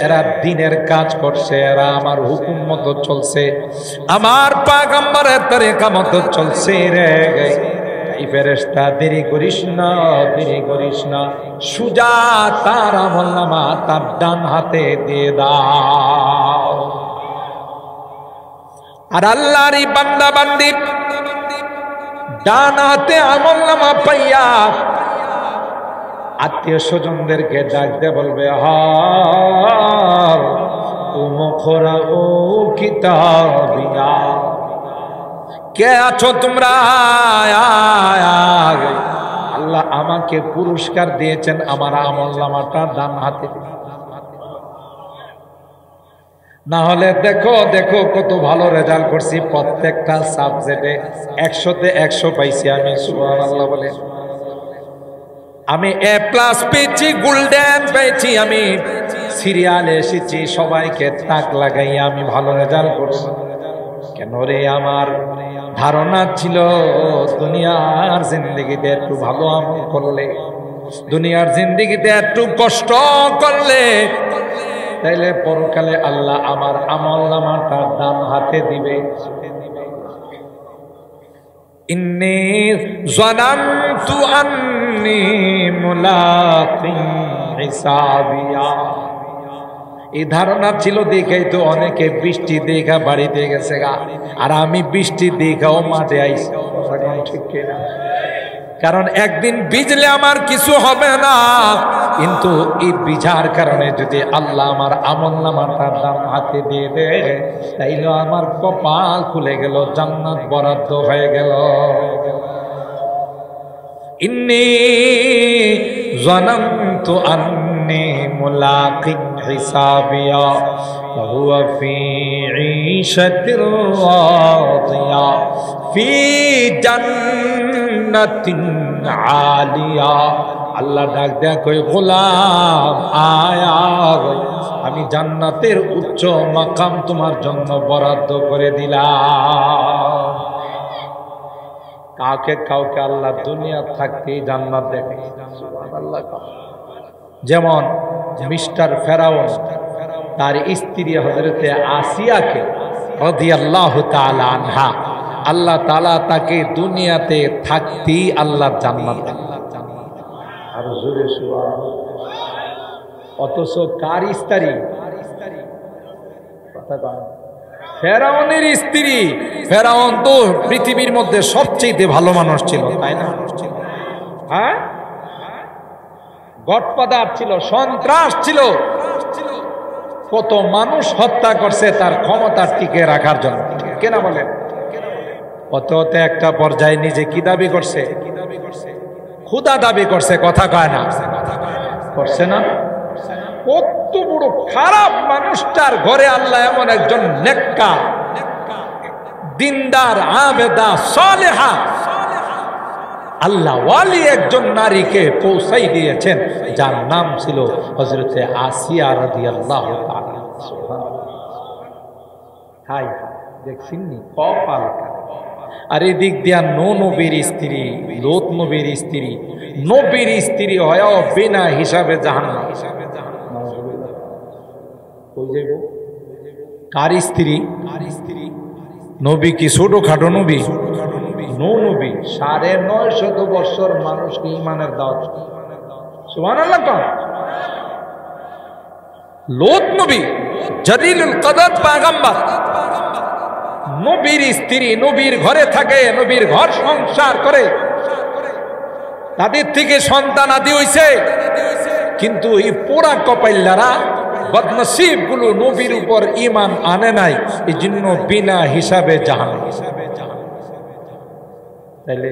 এরা দিনের কাজ করছে, এরা আমার হুকুম মতো চলছে, আমার পয়গম্বরের তরিকা মতো চলছে রে। এই ফেরেশতা দেরি করিস না, দেরি করিস না, সুজা তার আমলনামা তার ডান হাতে দিয়ে দাও। আর আল্লাহর বান্দা বান্দি ডান হাতে আমলনামা পাইয়া আত্মীয় স্বজনদেরকে ডাক দিয়ে বলবে, কিতাবিয়া, কে আছো তোমরা? আল্লাহ আমাকে পুরস্কার দিয়েছেন আমার আমলনামাটা ডান হাতে। না হলে দেখো দেখো কত ভালো রেজাল্ট করছি, প্রত্যেকটা সাবজেক্টে 100তে 100 পাইছি আমি। সুবহানাল্লাহ বলে। আমি A+ পেয়েছি, গোল্ডেন পেয়েছি, আমি সিরিয়ালে এসেছি, সবাইকে তাক লাগাই আমি ভালো রেজাল্ট করছি। কেন রে? আমার ধারণা ছিল দুনিয়ার জিন্দেগিতে একটু ভালো আমল করলে, দুনিয়ার জিন্দেগিতে একটু কষ্ট করলে, তাইলে পরকালে আল্লাহ আমার আমলনামাটা ডান হাতে দিবে। ইন্নী যানানতু আন্নী মুলাকিন হিসাবিয়া। এই ধারণা ছিল দেখেই তো অনেকে বৃষ্টি দেখা বাড়িতে গেছে গা, আর আমি বৃষ্টি দেখাও মাঠে আইছি। ঠিক কিনা? কারণ একদিন ভিজলে আমার কিছু হবে না, কিন্তু এই ভিজার কারণে যদি আল্লাহ আমার আমলনামাটা ডান হাতে দিয়ে দেয়, তাইলে আমার কপাল খুলে গেল, জান্নাত বরাদ্দ হয়ে গেল। ইন্নী যানানতু আন্নী মুলাকিন হিসাবিয়া ফাহুয়া ফী ঈশাতির রাদিয়া ফী জান্নাতিন আলিয়া। আল্লাহ ডাক দেয়া কই, গোলাম আয়া, আমি জান্নাতের উচ্চ মাকাম তোমার জন্য বরাদ্দ করে দিলাম। কাউকে কাউকে আল্লাহ দুনিয়া থাকতেই জান্নাত দেখে। সুবহানাল্লাহ। যেমন মিস্টার ফেরাউন তার স্ত্রী হযরতে আসিয়াকে রাদিয়াল্লাহু তাআলা আনহা, আল্লাহ তাআলা তাকে দুনিয়াতে থাকতেই আল্লাহ জান্নাত দেন। আর জোরে সুবহানাল্লাহ। অথচ কার স্ত্রী? কথা কয় ফেরাউনের স্ত্রী। ফেরাউন তো পৃথিবীর মধ্যে সবচেয়ে ভালো মানুষ ছিল, তাই না? হ্যাঁ, গডফাদার ছিল, সন্ত্রাস ছিল, কত মানুষ হত্যা করছে তার ক্ষমতা টিকে রাখার জন্য। কেনা বলেন? অত একটা পর্যায়ে নিজে কি দাবি করছে? খোদা দাবি করছে। কথা কয় না? করছে না? কত বড় খারাপ মানুষটার ঘরে আল্লাহ এমন একজন নেককার, দিনদার, আবেদা, সালেহা আল্লাহ ওয়ালি একজন নারীকে পৌঁছাই দিয়েছেন, যার নাম ছিল হযরতে আসিয়া রাদিয়াল্লাহু তাআলা। হাই হাই, দেখছেন নি কপাল। আর এদিক দিয়া নবীর স্ত্রী, লোত নবীর স্ত্রী, নবীর স্ত্রী হয়েও বিনা হিসাবে জাহান্নাম। কার স্ত্রী? নবী কি ছোট খাটো নবী? নবী ৯৫০ বছর মানুষকে ঈমানের দাওয়াত। সুবহানাল্লাহ। লোত নবী জলিলুল কদর পয়গম্বর, নবীর স্ত্রী, নবীর ঘরে থাকে, নবীর ঘর সংসার করে, তাদের থেকে সন্তান আদি হইছে। কিন্তু এই পোড়া কপাইল্লারা, বদনসিব গুলো নবীর উপর ঈমান আনে নাই, এই জন্য বিনা হিসাবে জাহান্নাম। তাহলে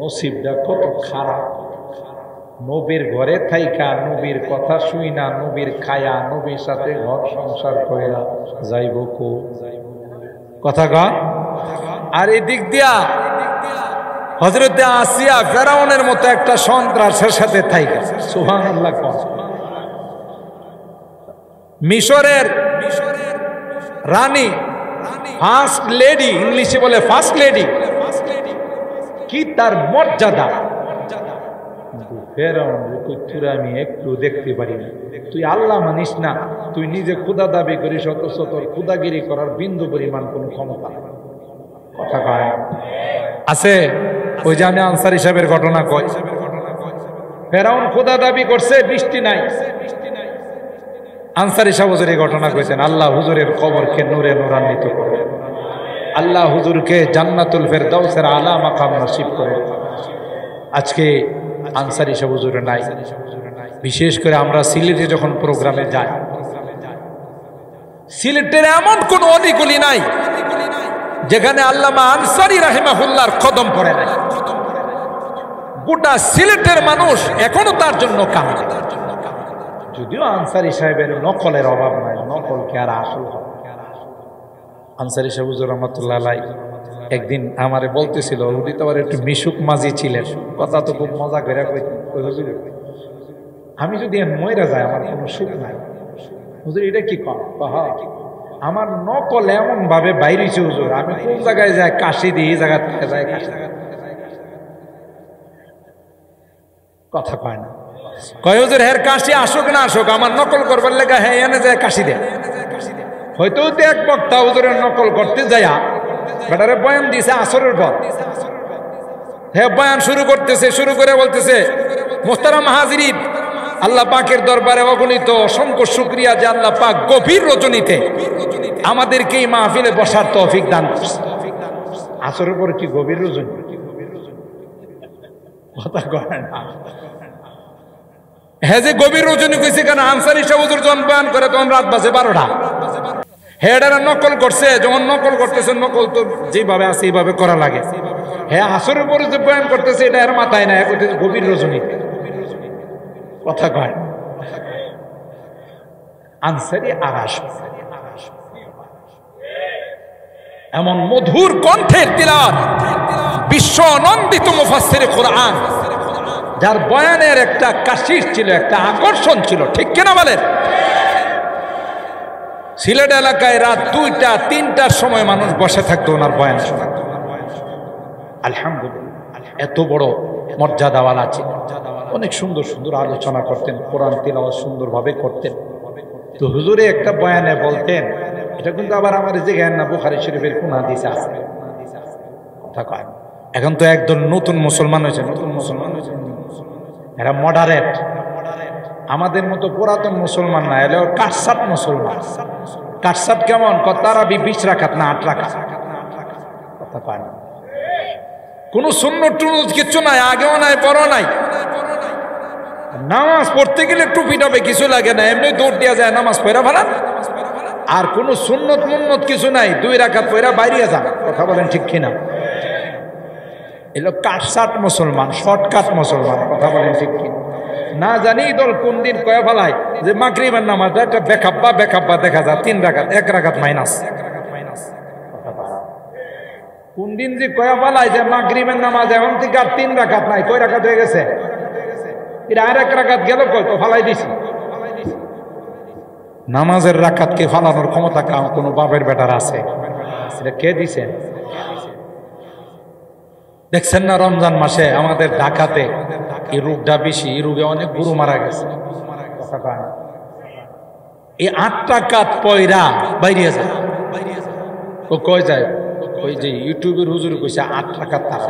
নসিবটা কত খারাপ। নবীর ঘরে থাইকা, নবীর কথা শুই না, নবীর খায়া, নবীর সাথে ঘর সংসার কইরা যাইব কো কথা কন। আর এদিক দিয়া হযরতে আসিয়া ফেরাউনের মতো একটা সন্ত্রাসের সাথে থাইকা। সুবহানাল্লাহ। মিশরের রানী, ফার্স্ট লেডি, ইংলিশে বলে ফার্স্ট লেডি, কি তার মর্যাদা। ফেরাউন তুই আমি একটু দেখতে পারি না, তুই আল্লাহ মানিস না, তুই নিজে ক্ষুদা দাবি করিস, অথচ তোর ক্ষুদাগিরি করার বিন্দু পরিমাণ কোন ক্ষমতা কথা কয় আছে। ওই যে আমি আনসার হিসাবের ঘটনা কই, ফেরাউন ক্ষুদা দাবি করছে, বৃষ্টি নাই। আনসারি সাহেব হুজুর এই ঘটনা কইছেন, আল্লাহ হুজুরের কবরকে নূরে নূরান্বিত করে, আল্লাহ হুজুরকে জান্নাতুল ফেরদাউসের আলা মাকাম নসিব করে। আজকে আনসারি সাহেব হুজুর নাই। বিশেষ করে আমরা সিলেটে যখন প্রোগ্রামে যাই, সিলেটের এমন কোন অলিগলি নাই যেখানে আল্লামা আনসারী রাহিমাহুল্লাহর কদম পড়ে নাই। গোটা সিলেটের মানুষ এখনো তার জন্য কাঁদে। যদিও আনসারী সাহেবের নকলের অভাব নাই, নকল কে আর আসল হবে। আনসারী সাহেব হুজুর রহমাতুল্লাহ আলাইহি একদিন আমারে বলতেছিল, উনি তো আবার একটু মিশুক মাঝি ছিলেন, কথা তো খুব মজা করে কইতেন, হুজুর আমি যদি মইরা যাই আমার কোনো সুখ নাই। হুজুর এটা কি কর? আমার নকল এমন ভাবে বাইরেছে হুজুর, আমি কোন জায়গায় যাই কাশি দিই, এই জায়গা থেকে যাই কাশি। কথা কয় না, কয় হুজুর হের কাশি আসুক না আসুক, আমার নকল করবার লেগা হ্যাঁ এনে যায় কাশি দেয়। হয়তো এক বক্তা হুজুরের নকল করতে যায়া বেটারে বয়ান দিয়েছে আসরের পর, হ্যাঁ বয়ান শুরু করতেছে, শুরু করে বলতেছে, মোহতারাম হাজিরিন, আল্লাহ পাকের দরবারে অগণিত অসংখ্য শুকরিয়া যে আল্লাহ পাক গভীর রজনীতে আমাদেরকে এই মাহফিলে বসার তৌফিক দান করছে। আসরের পর কি গভীর রজনী? কথা কয় না। হ্যাঁ যে গভীর রজনী কইছে কেন? আনসারী সাহেব হুজুর যখন বয়ান করে তখন রাত বাজে 12টা। হেডারা নকল করছে, যখন নকল করতেছে, নকল তো যেভাবে আছে এইভাবে করা লাগে। হ্যাঁ আসরের পরে যে বয়ান করতেছে এটা এর মাথায় না, গভীর রজনী কথা কয়। আনসারী আকাশ এমন মধুর কণ্ঠের তিলাওয়াত, বিশ্ব নন্দিত মুফাসসির কোরআন, যার বয়ানের একটা কাশিশ ছিল, একটা আকর্ষণ ছিল, ঠিক কিনা বলেন? সিলেট এলাকায় রাত 2টা 3টার সময় মানুষ বসে থাকতো ওনার বয়ান শোনা। আলহামদুলিল্লাহ, এত বড় মর্যাদাওয়ালা ছিল, অনেক সুন্দর সুন্দর আলোচনা করতেন, কোরআন তিলাওয়াত সুন্দরভাবে করতেন। তো হুজুরে একটা বয়ানে বলতেন, এটা কিন্তু আবার আমার জায়গায় না, বুখারী শরীফের কোন হাদিসে আছে কথা কয়। এখন তো একদম নতুন মুসলমান হয়েছে, নতুন মুসলমান হয়েছে, এরা মডারেট, আমাদের মতো পুরাতন মুসলমান না, এলেও কাটসাট মুসলমান। কাটসাট কেমন? তারাবি 20 রাকাত না 8 রাকাত কথা কয় না। কোন সুন্নত টুন্নত কিচ্ছু নাই, আগেও নাই পরও নাই। নামাজ পড়তে গেলে টুপি টাপে কিছু লাগে না, এমনি দৌড় দেওয়া যায়, নামাজ পড়া ভাড়া। আর কোন সুন্নত মুন্নত কিছু নাই, 2 রাকাত পড়া বাইরে যান। কথা বলেন ঠিক কিনা? এলো কাটসাট মুসলমান, শর্টকাট মুসলমান। কথা বলেন ঠিক কিনা? না জানি দল কোন দিন কয়ে ফেলায় যে মাগরিবের নামাজটা একটা বেকাব্বা দেখা যায় 3 রাকাত, 1 রাকাত মাইনাস। কোন দিন যে কয়া পালাই যে মাগরিবের নামাজ এখন থেকে আর 3 রাকাত নাই, কয় রাকাত হয়ে গেছে? এটা আর 1 রাকাত গেল কই, তো ফালাই দিছি। নামাজের রাকাতকে ফালানোর ক্ষমতা কোনো বাপের বেটার আছে? এটা কে দিছে? দেখছেন না রমজান মাসে আমাদের ঢাকাতে এই রোগটা বেশি, এই রোগে অনেক গরু মারা গেছে। এই 8 রাকাত পয়রা বাইরে যায়, ও কই যায়? ওই যে ইউটিউবের হুজুর কইছে 8 রাকাত তারা।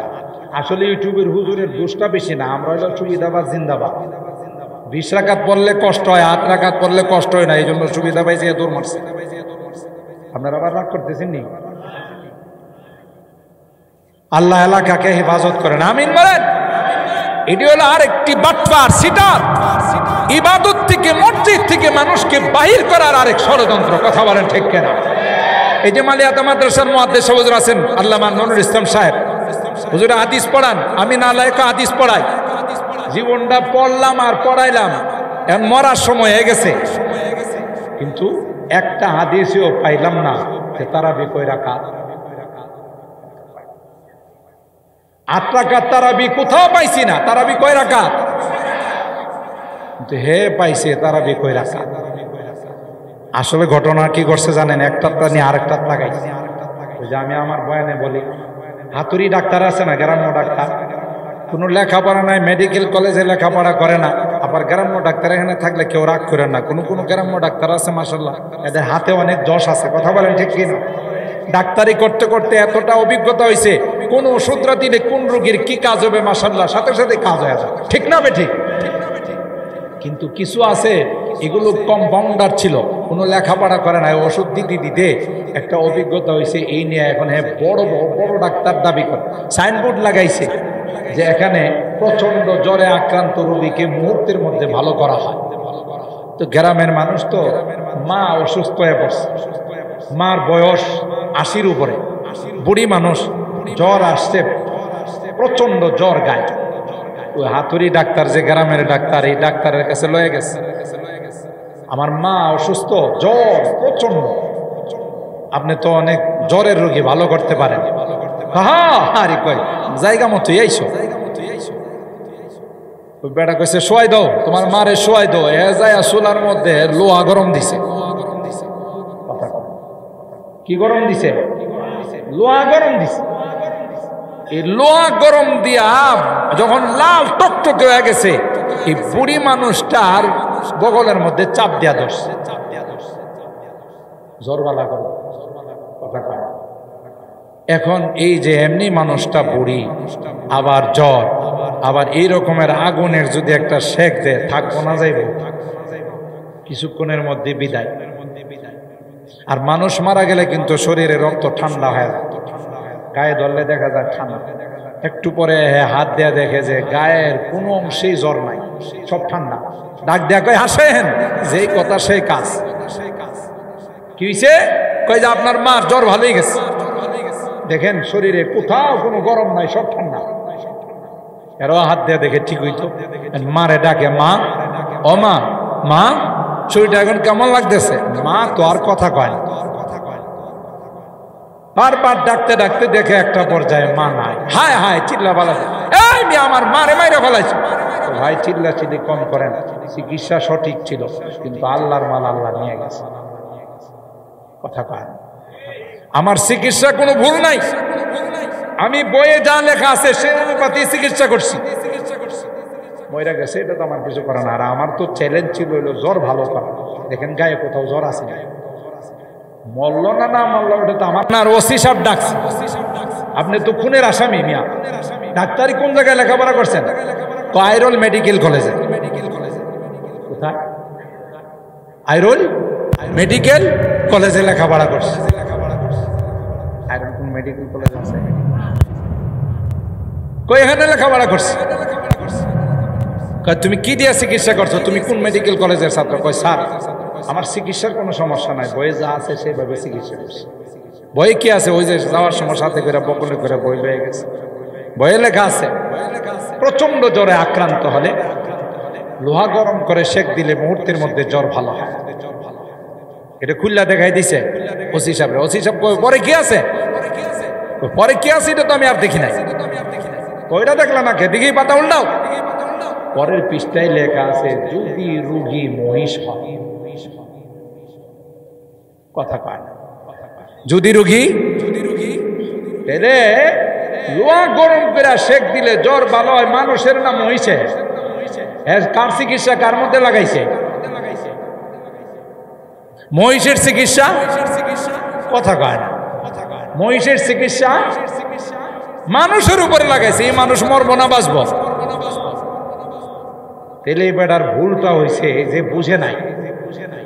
আসলে ইউটিউবের হুজুরের দোষটা বেশি না, আমরা হলো সুবিধাবাদ জিন্দাবাদ। 20 রাকাত পড়লে কষ্ট হয়, 8 রাকাত পড়লে কষ্ট হয় না, এই জন্য সুবিধা পাইছে দৌড় মারছে। আপনারা আবার রাগ করতেছেন নি? আল্লাহ এলাকাকে হেফাজত করেন, আমিন বলেন। এটি হলো আরেকটি বাটপার সিটার, ইবাদত থেকে মসজিদ থেকে মানুষকে বাহির করার আরেক ষড়যন্ত্র। কথা বলেন ঠিক কিনা? এই যে মালিয়াতা মাদ্রাসার মুহাদ্দিস হুজুর আছেন আল্লামা নুরুল ইসলাম সাহেব, হুজুরে হাদিস পড়ান, আমি নালায়েক হাদিস পড়াই। জীবনটা পড়লাম আর পড়াইলাম, এখন মরার সময় হয়ে গেছে, কিন্তু একটা হাদিসও পাইলাম না যে তারাবি কয় রাকাত। 8 রাকাত তারাবি কোথাও পাইছি না। তারাবি কয় রাকাত? কিন্তু হে পাইছে তারাবি কয় রাকাত। আসলে ঘটনা কি করছে জানেন? একটা নিয়ে আরেকটা লাগাইছে। ওই যে আমি আমার বয়ানে বলি, হাতুড়ি ডাক্তার আছে না, গ্রাম্য ডাক্তার, কোনো লেখাপড়া নাই, মেডিকেল কলেজে লেখাপড়া করে না, আবার গ্রাম্য ডাক্তার এখানে থাকলে কেউ রাগ করেন না। কোনো গ্রাম্য ডাক্তার আছে মাশাআল্লাহ, এদের হাতে অনেক যশ আছে। কথা বলেন ঠিক কিনা? ডাক্তারি করতে করতে এতটা অভিজ্ঞতা হয়েছে, কোন ওষুধটা দিলে কোন রোগীর কি কাজ হবে মাশাআল্লাহ সাথে সাথে কাজ হয়ে যায়। ঠিক না বেঠিক? কিন্তু কিছু আছে এগুলো কম্পাউন্ডার ছিল, কোনো লেখাপড়া করে না, ওষুধ দিতে দিতে একটা অভিজ্ঞতা হয়েছে, এই নিয়ে এখন বড় বড় ডাক্তার দাবি করে। সাইনবোর্ড লাগাইছে যে এখানে প্রচন্ড জ্বরে আক্রান্ত রোগীকে মুহূর্তের মধ্যে ভালো করা হয়। তো গ্রামের মানুষ তো, মা অসুস্থ হয়ে পড়ছে, মার বয়স 80-র উপরে, বুড়ি মানুষ, জ্বর আসছে, প্রচন্ড জ্বর গায়ে। ওই হাতুড়ি ডাক্তার যে গ্রামের ডাক্তার, এই ডাক্তারের কাছে লয়ে গেছে, আমার মা অসুস্থ, জ্বর প্রচন্ড, আপনি তো অনেক জ্বরের রোগী, ভালো করতে পারেন। হ্যাঁ আরে কই জায়গা মতো এইসো। বেটা কইছে শোয়াই দাও, তোমার মারে শোয়াই দাও। এ যায় চুলার মধ্যে লোহা গরম দিছে। কি গরম দিছে? লোহা গরম দিছে। এই লোহা গরম দিয়া যখন লাল টকটকে হয়ে গেছে, এই বুড়ি মানুষটার বগলের মধ্যে চাপ দিয়া ধরছে, জ্বরবালা করে। এখন এই যে এমনি মানুষটা বুড়ি, আবার জ্বর, আবার এই রকমের আগুনের যদি একটা শেক দেয়, থাকবো না যাইব কিছুক্ষণের মধ্যে বিদায়। আর মানুষ মারা গেলে কিন্তু শরীরে রক্ত ঠান্ডা হয়ে যায়, গায়ে ধরলে দেখা যায় ঠান্ডা, একটু পরে হাত দেয়া দেখে যে গায়ের কোনো অংশেই জ্বর নাই, সব ঠান্ডা। ডাক দেয়া কয় হাসেন, যেই কথা সেই কাজ। কি হয়েছে? কয় যে আপনার মার জ্বর ভালোই গেছে, দেখেন শরীরে কোথাও কোনো গরম নাই, সব ঠান্ডা। এরও হাত দেয়া দেখে ঠিক হইতো। মারে ডাকে, মা, ও মা, মা শরীরটা এখন কেমন লাগতেছে? মা তো আর কথা কয় না, বারবার ডাকতে ডাকতে দেখে একটা পর্যায়ে মা নাই। হায় হায় চিল্লা বলা, এই মেয়ে আমার মারে মাইরে ফেলাইছে। ভাই চিল্লা চিল্লি কম করেন, চিকিৎসা সঠিক ছিল, কিন্তু আল্লাহর মাল আল্লাহ নিয়ে গেছে। কথা কয়, আমার চিকিৎসা কোনো ভুল নাই, আমি বইয়ে যা লেখা আছে সে অনুপাতে চিকিৎসা করছি। মইরা গেছে, এটা তো আমার কিছু করা না। আর আমার তো চ্যালেঞ্জ ছিল হলো জ্বর ভালো করা। দেখেন গায়ে কোথাও জ্বর আছে না, মরল না না মরল ওটা তো আমার না। ওসি সাহেব ডাকছে, আপনি তো খুনের আসামি মিয়া, ডাক্তারি কোন জায়গায় লেখাপড়া করছেন? তো আইরল মেডিকেল কলেজে। কোথায়? আইরল মেডিকেল কলেজে লেখাপড়া করছে। আইরল কোন মেডিকেল কলেজ আছে? কই এখানে লেখাপড়া করছে। তুমি কি দিয়ে চিকিৎসা করছো? তুমি কোন মেডিকেল কলেজের ছাত্র? কয় স্যার আমার চিকিৎসার কোনো সমস্যা নাই, বইয়ে যা আছে সেইভাবে চিকিৎসা করছে। বইয়ে কি আছে? ওই যে যাওয়ার সময় সাথে করে বকলে করে বই লয়ে গেছে, বইয়ে লেখা আছে প্রচন্ড জ্বরে আক্রান্ত হলে লোহা গরম করে শেক দিলে মুহূর্তের মধ্যে জ্বর ভালো হয়। এটা খুল্লা দেখাই দিছে ওসি সাহেব। ওসি সাহেব পরে কি আছে? পরে কি আছে এটা তো আমি আর দেখি নাই। কয়টা দেখলাম না, দেখি পাতা উল্টাও, পরের পৃষ্ঠায় লেখা আছে যদি রোগী মহিষ হয়। কথা কয় না, যদি রোগী লোয়া গরম করে শেক দিলে জ্বর ভালো হয় মানুষের না মহিষের? কার চিকিৎসা কার মধ্যে লাগাইছে? মহিষের চিকিৎসা? কথা কয় না, মহিষের চিকিৎসা মানুষের উপরে লাগাইছে। এই মানুষ মরবো না বাঁচবো? তেলে বেটার ভুলটা হয়েছে যে বুঝে নাই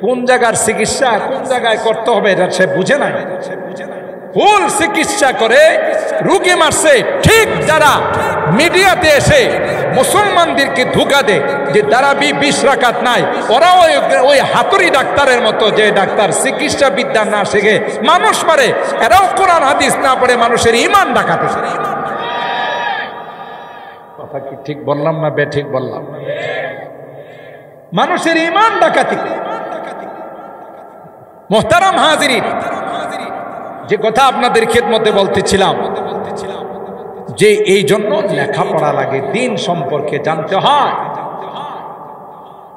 কোন জায়গার চিকিৎসা কোন জায়গায় করতে হবে, এটা সে বুঝে নাই। ভুল চিকিৎসা করে রোগী মারছে। ঠিক যারা মিডিয়াতে এসে মুসলমানদেরকে ধোঁকা দেয় যে তারাবি 20 রাকাত নাই, ওরাও ওই হাতুড়ি ডাক্তারের মতো, যে ডাক্তার চিকিৎসা বিদ্যা না শিখে মানুষ মারে, এরাও কোরআন হাদিস না পড়ে মানুষের ঈমান ডাকাতে। কথা কি ঠিক বললাম না বেঠিক বললাম? মানুষের ঈমান ডাকাতি। মোহতারাম হাজিরিন, যে কথা আপনাদের খেদমতে বলতেছিলাম যে এই জন্য লেখাপড়া লাগে, দিন সম্পর্কে জানতে হয়।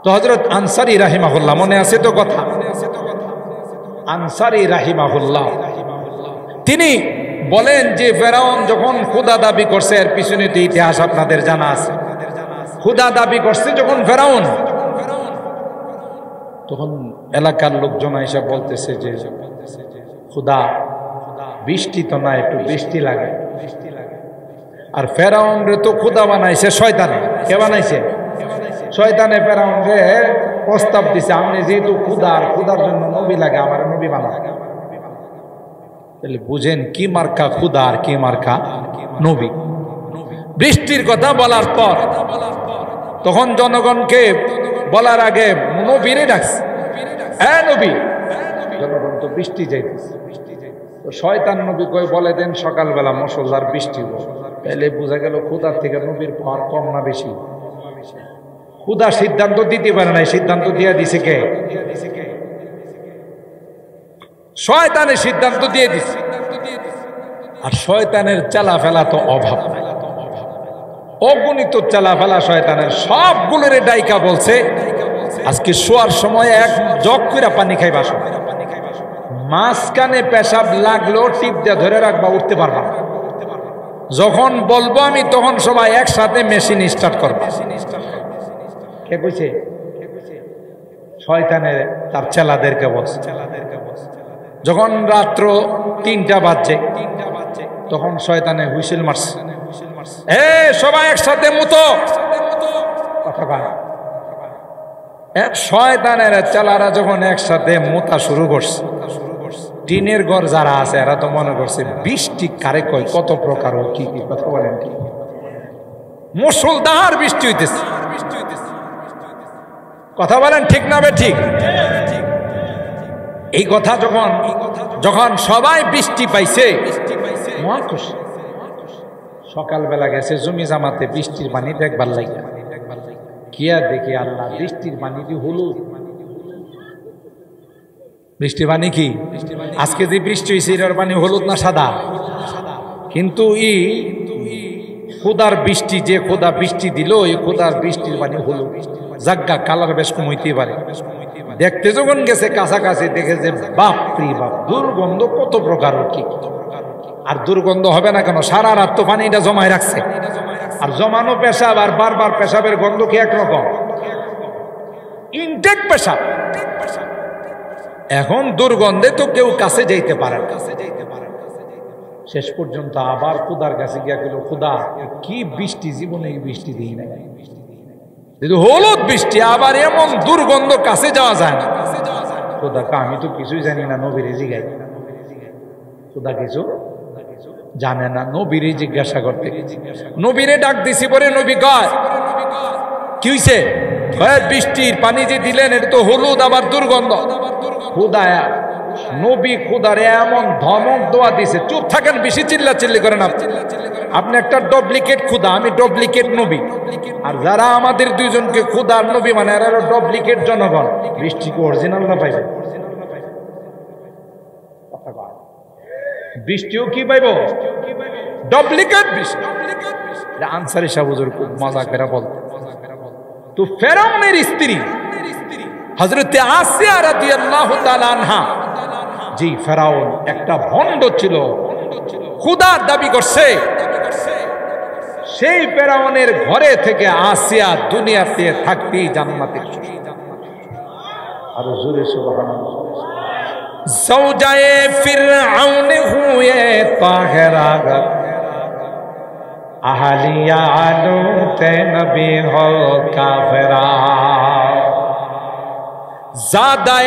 তো হযরত আনসারী রাহিমাহুল্লাহ, মনে আছে তো কথা? আনসারী রাহিমাহুল্লাহ তিনি বলেন যে ফেরাউন যখন খোদা দাবি করছে, এর পিছনে তো ইতিহাস আপনাদের জানা আছে। খোদা দাবি করছে যখন ফেরাউন, তখন এলাকার লোকজন এসে বলতেছে যে খোদা বৃষ্টি তো না, একটু বৃষ্টি লাগে। আর ফেরাউন রে তো খোদা বানাইছে শয়তানে। কে বানাইছে? শয়তানে ফেরাউন রে প্রস্তাব দিছে, আপনি যেহেতু খোদার জন্য নবী লাগে, আমার নবী বানায়। তাহলে বুঝেন কি মার্কা খোদা আর কি মার্কা নবী। বৃষ্টির কথা বলার পর তখন জনগণকে বলার আগে নবীরে ডাকছে, হ্যাঁ নবী। জনগণ তো বৃষ্টি যাইতেছে, শয়তান নবী কই বলে দেন সকালবেলা মুষলধার বৃষ্টি হবে। তাহলে বোঝা গেল খোদার থেকে নবীর পাওয়ার কম না বেশি? খোদা সিদ্ধান্ত দিতে পারে নাই, সিদ্ধান্ত দিয়ে দিছে কে? শয়তানের সিদ্ধান্ত দিয়ে দিছে। আর শয়তানের চালাফেলা তো অভাব নাই, অগণিত চালাফেলা শয়তানের। সবগুলোর ডাইকা বলছে আজকে শোয়ার সময় এক জগ করে পানি খাইবা, মাঝখানে পেশাব লাগলেও টিপ দিয়ে ধরে রাখবা, উঠতে পারবা। যখন বলবো আমি তখন সবাই একসাথে মেশিন স্টার্ট করবা। কে কইছে? শয়তানের তার চেলাদেরকে বলছে। যখন রাত্র 3টা বাজছে তখন শয়তানে হুইসেল মারছে, এ সবাই একসাথে মুতো। কথা বলে শয়তানের চেলারা যখন একসাথে মুতা শুরু করছে, টিনের ঘর যারা আছে এরা তো মনে করছে বৃষ্টি কারে কয়, কত প্রকার ও কি কি কথা বলেন কি, মুষলধার বৃষ্টি হইতেছে। কথা বলেন ঠিক না বে ঠিক? এই কথা যখন সবাই বৃষ্টি পাইছে, সকালবেলা গেছে জমি জামাতে বৃষ্টির পানি দেখবার লাগে, কিয়া দেখি আল্লাহ বৃষ্টির পানি দিয়ে হলুদ। বৃষ্টির পানি কি আজকে যে বৃষ্টি হয়েছে এটার পানি হলুদ না সাদা? কিন্তু খোদার বৃষ্টি, যে খোদা বৃষ্টি দিল এই খোদার বৃষ্টির পানি হলুদ। জাগ্গা কালার বেশ কম হইতে পারে। দেখতে যখন গেছে কাছাকাছি দেখে যে বাপরে বাপ, দুর্গন্ধ কত প্রকার কি। আর দুর্গন্ধ হবে না কেন? সারা রাত তো পানিটা জমায় রাখছে, আর জমানো পেশাব আর বারবার পেশাবের গন্ধ কি একরকম? ইনটেক পেশাব। এখন দুর্গন্ধে তো কেউ কাছে যাইতে পারে না। শেষ পর্যন্ত আবার খোদার কাছে গিয়া গেল, খোদা কি বৃষ্টি, জীবনে এই বৃষ্টি দিই না, হলুদ বৃষ্টি, আবার এমন দুর্গন্ধ, কাছে যাওয়া যায় না। খোদা আমি তো কিছুই জানি না, নবীরে জিগাই। খোদা কিছু জানে না, নবীরে জিজ্ঞাসা করতে। নবীরে ডাক দিছি পরে নবী কয় কি হইছে? বৃষ্টির পানি যে দিলেন এটা তো হলুদ আবার দুর্গন্ধ। খোদা নবী খোদারে এমন ধমক দোয়া দিছে, চুপ থাকেন, বেশি চিল্লাচিল্লি করেন আপনি একটা ডুপ্লিকেট খোদা, আমি ডুপ্লিকেট নবী। আর যারা আমাদের দুইজনকে খোদার নবী মানে এরা ডুপ্লিকেট জনগণ। বৃষ্টিকে অরিজিনাল না পাইবে? বৃষ্টিও কি পাইব? ডুপ্লিকেট বৃষ্টি। আনসারী সাহেব হুজুর খুব মজা করে বলতেন, তো ফেরাউনের স্ত্রী হযরতে আসিয়া রাদিয়াল্লাহু তাআলা আনহা, জি ফেরাউন একটা ভণ্ড ছিল, খোদার দাবি করছে, সেই ফেরাউনের ঘরে থেকে আসিয়া দুনিয়াতে থাকতেই জান্নাতে। আর জোরে সুবহানাল্লাহ। زوجائے فرعون ہوئے طاہرہ اہلیہ لوط نبی ہو کافرہ زادہ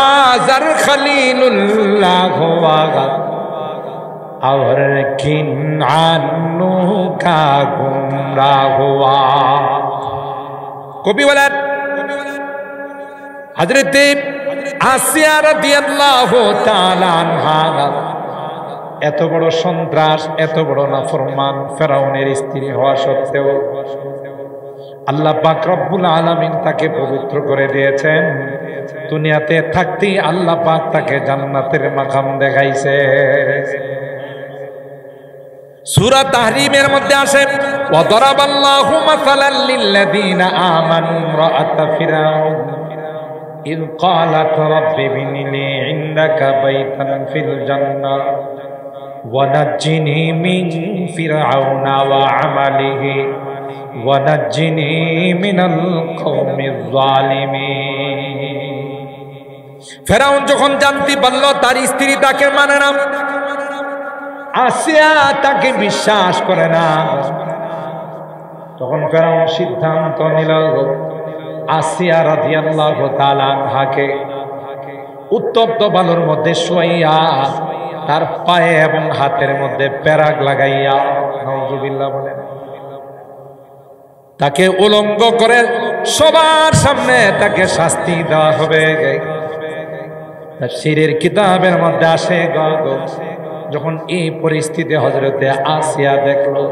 آزر خلیل اللہ ہوا اور کنعان کا گمراہ ہوا। কবি বলেন হযরত আসিয়া রাদিয়াল্লাহু তাআলা আনহা এত বড় সন্ত্রাস, এত বড় নাফরমান ফেরাউনের স্ত্রী হওয়া সত্ত্বেও আল্লাহ পাক রব্বুল আলামিন তাকে পবিত্র করে দিয়েছেন। দুনিয়াতে থাকতেই আল্লাহ পাক তাকে জান্নাতের মাকাম দেখাইছে। সূরা তাহরিমের মধ্যে আসে ওয়া দারাবাল্লাহু মাসালাল লিল্লাযীনা আমানু ইমরাআতা ফিরআউন إذ قالت رب ابن لي عندك بيتا في الجنة ونجني من فرعون وعمله ونجني من القوم الظالمين। ফেরাউন যখন জানতে পারল তার স্ত্রী তাকে মানে না, আসিয়া তাকে বিশ্বাস করে না, তখন ফেরাউন সিদ্ধান্ত নিল আসিয়া রাদিয়াল্লাহু তাআলা আনহাকে উত্তপ্ত বালুর মধ্যে শুয়াইয়া তার পায়ে এবং হাতের মধ্যে পেরাক লাগাইয়া, নাউযুবিল্লাহ বলেন, তাকে উলঙ্গ করে সবার সামনে তাকে শাস্তি দেওয়া হবে। তাফসীরের কিতাবের মধ্যে আসে যখন এই পরিস্থিতি হযরতে আসিয়া দেখলো,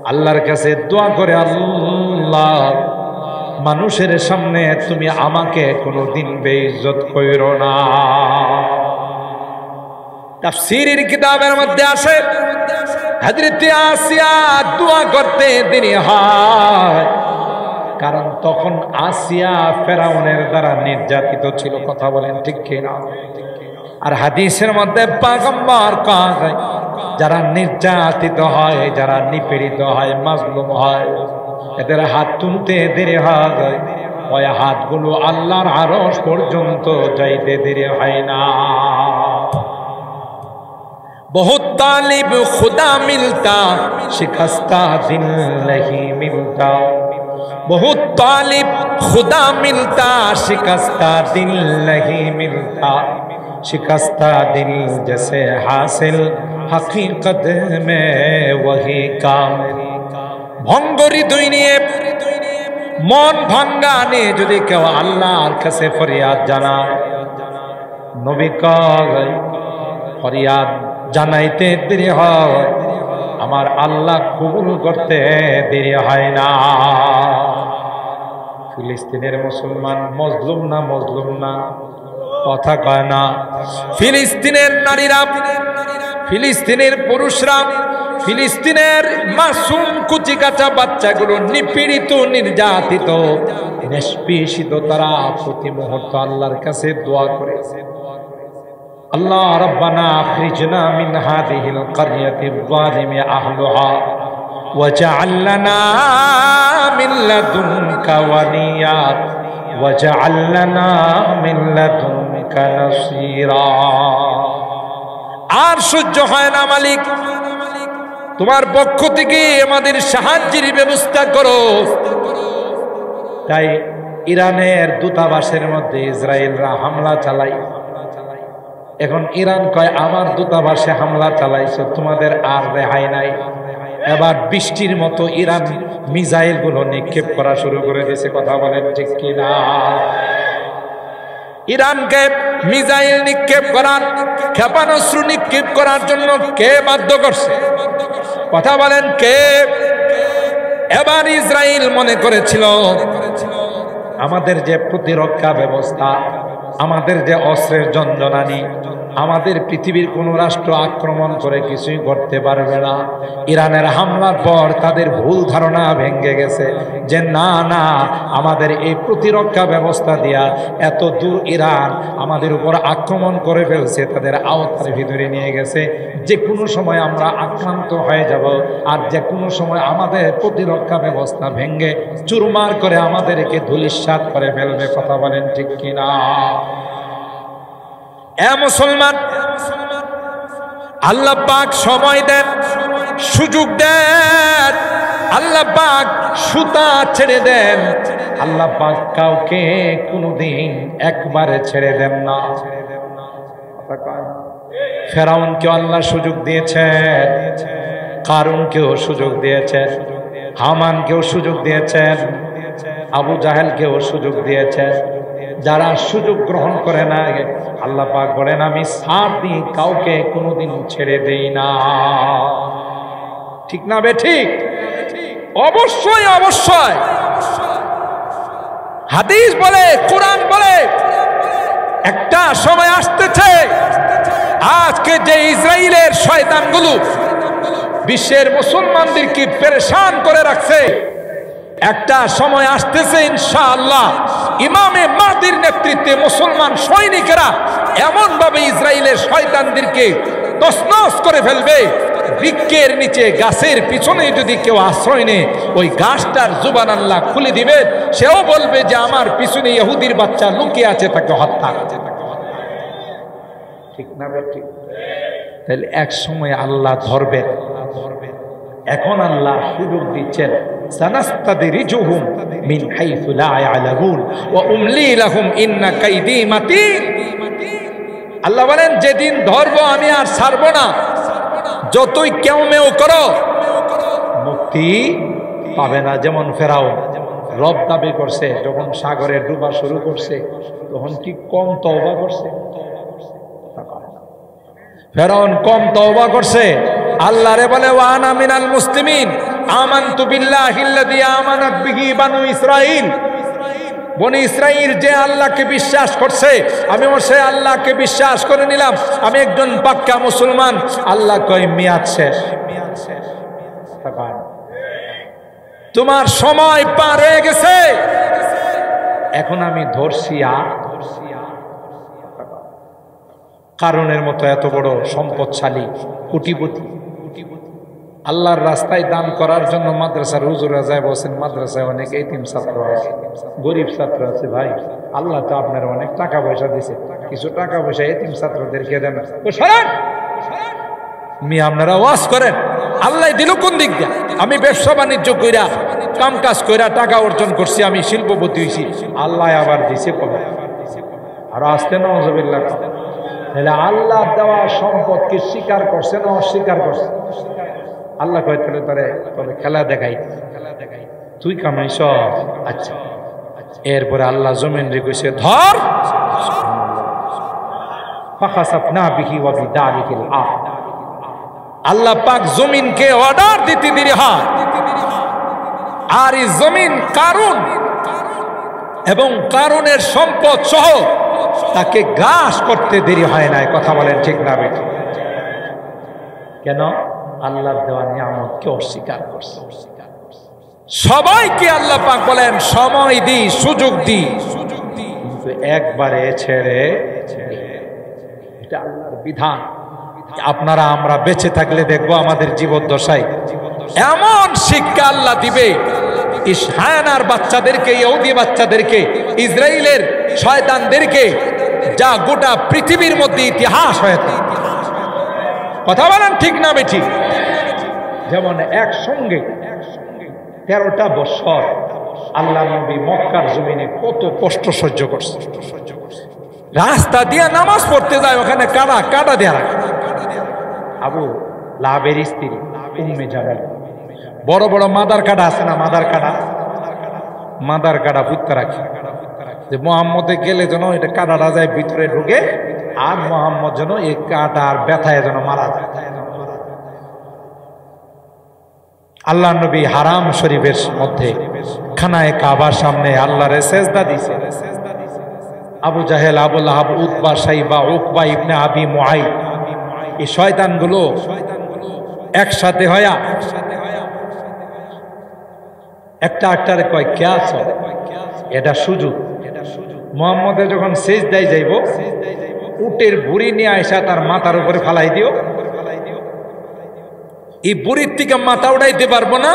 আল্লাহর কাছে দোয়া করে, আল্লাহ মানুষের সামনে তুমি আমাকে কোনোদিন বেইজ্জত কইরো না। তাফসীরের কিতাবের মধ্যে আসে হযরতে আসিয়া দোয়া করতে দেরি হয়, কারণ তখন আসিয়া ফেরাউনের দ্বারা নির্যাতিত ছিল। কথা বলেন ঠিক কি না? আর হাদিসের মধ্যে পয়গম্বর কয়, যারা নির্যাতিত হয়, যারা নিপীড়িত হয়, মাজলুম হয়, এদের হাত তুলতে দেরি হয়, ওই হাতগুলো আল্লাহর আরশ পর্যন্ত যাইতে দেরি হয় না। বহুত তালিব খুদা মিলতা শিকস্তা দিল नहीं मिलता, बहुत तालिब खुदा मिलता शिकस्ता दिल नहीं मिलता, शिकस्ता दिल जैसे हासिल हकीकत में वही काम। ভঙ্গরি দুই নিয়ে, মন ভাঙ্গা নিয়ে যদি কেউ আল্লাহর কাছে ফরিয়াদ জানায়, নবী কয় ফরিয়াদ জানাইতে দেরি হয়, আমার আল্লাহ কবুল করতে দেরি হয় না। ফিলিস্তিনের মুসলমান মজলুম না, মজলুম না, কথা কয় না। ফিলিস্তিনের নারীরা, ফিলিস্তিনের পুরুষরা, ফিলিস্তিনের মাসুম কুচি কাঁচা বাচ্চাগুলো নিপীড়িত, নির্যাতিত, নিষ্পেষিত, তারা প্রতি মুহূর্ত আল্লাহর কাছে দোয়া করে, আল্লাহ রব্বানা আখরিজনা মিন হাযিহিল ক্বরিয়াতিল যালিমি আহলুহা ওয়াজআল লানা মিন লাদুনকা ওয়ালিয়া ওয়াজআল লানা মিন লাদুনকা নাসীরা। আর সহ্য হয় না মালিক, তোমার পক্ষ থেকে আমাদের সাহায্যের ব্যবস্থা করো। তাই ইরানের দূতাবাসের মধ্যে ইসরায়েলরা হামলা চালায়। এখন ইরান কয় আমার দূতাবাসে হামলা চালাইছো, তোমাদের আর রেহাই নাই। এবার বৃষ্টির মতো ইরান মিসাইল গুলো নিক্ষেপ করা শুরু করে দিয়েছে। কথা বলেন ঠিক কিনা? ইরানকে মিসাইল নিক্ষেপ করার, ক্ষেপণাস্ত্র নিক্ষেপ করার জন্য কে বাধ্য করছে? কথা বলেন কে? এবার ইসরায়েল মনে করেছিল আমাদের যে প্রতিরক্ষা ব্যবস্থা, আমাদের যে অস্ত্রের জঞ্জনানি, আমাদের পৃথিবীর কোন রাষ্ট্র আক্রমণ করে কিছুই করতে পারবে না। ইরানের হামলার পর তাদের ভুল ধারণা ভেঙে গেছে যে না না, আমাদের এই প্রতিরক্ষা ব্যবস্থা দিয়া এত দূর ইরান আমাদের উপর আক্রমণ করে ফেলছে, তাদের আওতার ভিতরে নিয়ে গেছে। যে কোনো সময় আমরা আক্রান্ত হয়ে যাব, আর যে কোনো সময় আমাদের প্রতিরক্ষা ব্যবস্থা ভেঙে চুরমার করে আমাদেরকে ধূলিসাৎ করে ফেলবে। কথা বলেন ঠিক কিনা? এ মুসলমান, আল্লাহ পাক সময় দেন, সুযোগ দেন, আল্লাহ পাক সুতা ছেড়ে দেন, আল্লাহ পাক কাউকে কোনোদিন একবারে ছেড়ে দেন না। ফেরাউনকে আল্লাহ সুযোগ দিয়েছেন, কারুনকেও সুযোগ দিয়েছেন, হামানকেও সুযোগ দিয়েছেন, আবু জাহেলকেও সুযোগ দিয়েছেন। যারা সুযোগ গ্রহণ করে না, আল্লাহ পাক বলেন আমি ছাড় দিই, কাউকে কোনোদিন ছেড়ে দেই না। ঠিক না বে ঠিক? অবশ্যই অবশ্যই হাদিস বলে, কোরআন বলে, একটা সময় আসতেছে আজকে যে ইসরায়েলের শয়তানগুলো বিশ্বের মুসলমানদেরকে পেরেশান করে রাখছে, একটা সময় আসতেছে ইনশাআল্লাহ ইমামে মাহদির নেতৃত্বে মুসলমান সৈনিকেরা এমন ভাবে ইসরায়েলের শয়তানদেরকে তছনছ করে ফেলবে, বৃক্ষের নিচে গাছের পিছনে যদি কেউ আশ্রয় নেয়, ওই গাছটার জুবান আল্লাহ খুলে দিবে, সেও বলবে যে আমার পিছনে ইহুদির বাচ্চা লুকিয়ে আছে, তাকে হত্যা। ঠিক না ঠিক? তাহলে এক সময় আল্লাহ ধরবেন। এখন আল্লাহ সুযোগ দিচ্ছেন, সানাস্তাদরিজুহুম মিন হাইসু লা ইয়ালামুন ওয়া উমলি লাহুম ইন্না কাইদি মাতিন। আল্লাহ বলেন যেদিন ধরবো আমি আর ছাড়বো না, যতই কেউ মেও করো মুক্তি পাবে না। যেমন ফেরাউন রব দাবি করছে, যখন সাগরে ডুবা শুরু করছে তখন কি কম তওবা করছে? ফেরাউন কম তওবা করছে? আল্লাহরে বলে ওয়া আনা মিনাল মুসলিমিন, আমানতু বিল্লাহিল্লাযী আমানাত বিহি বানু ইসরাঈল। বনি ইসরাঈল যে আল্লাহকে বিশ্বাস করছে, আমি সে আল্লাহকে বিশ্বাস করে নিলাম, আমি একজন পাক্কা মুসলমান। আল্লাহ কয় মেয়াদ শেষ, তোমার সময় পার হয়ে গেছে, এখন আমি ধরছি। কারণের মতো এত বড় সম্পদশালী কোটিপতি, আল্লাহর রাস্তায় দান করার জন্য মাদ্রাসার হুজুরা যায় বসেন, মাদ্রাসায় অনেক এতিম ছাত্র আছে, গরিব ছাত্র আছে। ভাই আল্লাহ তো আপনার অনেক টাকা পয়সা দিছে, কিছু টাকা পয়সা এতিম ছাত্রদেরকে দেন। আপনারা ওয়াজ করেন, আল্লাহ দিল কোন দিক দিয়ে? আমি ব্যবসা বাণিজ্য কইরা কাম কাজ কইরা টাকা অর্জন করছি, আমি শিল্পপতি হয়েছি, আল্লাহ আবার দিছে কবে? আর আসতে নওয়াজবিল্লাহ। তাহলে আল্লাহ দেওয়া সম্পদকে স্বীকার করছে না অস্বীকার করছে? আল্লাহ কয় তাহলে তবে খেলা দেখাই, তুই কামাইছ। আচ্ছা, এরপরে আল্লাহ জমিন রে কইছে ধর, ফাখাসাফনা বিহি ওয়া বিদারিকিল আরদ। আল্লাহ পাক জমিনকে অর্ডার দিতে দেরি হয়, আর এই জমিন কারুন এবং কারুনের সম্পদ সহ তাকে গ্রাস করতে দেরি হয় নাই। কথা বলেন ঠিক না বেঠি? কেন? আল্লাহর দেওয়া নিয়ামতকে অস্বীকার করছে। সবাইকে আল্লাহ পাক বলেন সময় দি, সুযোগ দি, কিন্তু একবারে ছেড়ে। এটা আল্লাহর বিধান। আপনারা আমরা বেঁচে থাকলে দেখবো আমাদের জীবদ্দশায় এমন শিক্ষা আল্লাহ দিবে, ইসহানার বাচ্চাদেরকে, ইহুদি বাচ্চাদেরকে, ইসরায়েলের শয়তানদেরকে, যা গোটা পৃথিবীর মধ্যে ইতিহাস হয়ে থাকে। কথা বলেন ঠিক না বেঠি? যেমন একসঙ্গে 13টা বছর আল্লাহ নবী মক্কার জমিনে কত কষ্ট সহ্য করছে। রাস্তা দিয়ে নামাজ পড়তে যায়, ওখানে কাটা দেয়া রাখে। আবু লাহাবের স্ত্রী উম্মে জামিল, বড় বড় মাদার কাটা আছে না, মাদার কাটা ফুটতে রাখে, যে মোহাম্মদে গেলে যেন এটা কাটাটা যায় ভিতরে ঢুকে, আর মোহাম্মদ যেন এই কাটার ব্যথায় যেন মারা যায়। আল্লাহ নবী হারাম শরীফের মধ্যে খানায়ে কাবার সামনে আল্লাহরে সেজদা দিছে। আবু জাহেল, আবু লাহাব, উতবা, সাইবা, উকবা ইবনে আবি মুআইত, এই শয়তানগুলো একসাথে হয়া একটা একটারে কয় কে আছো, এটা সুযোগ। মুহাম্মদে যখন সিজদায় যাইব, উটের বুড়ি নিয়ে আইসা তার মাথার উপরে ফালাই দিও। এই বুড়ির থেকে মাথা উঠাইতে পারবো না,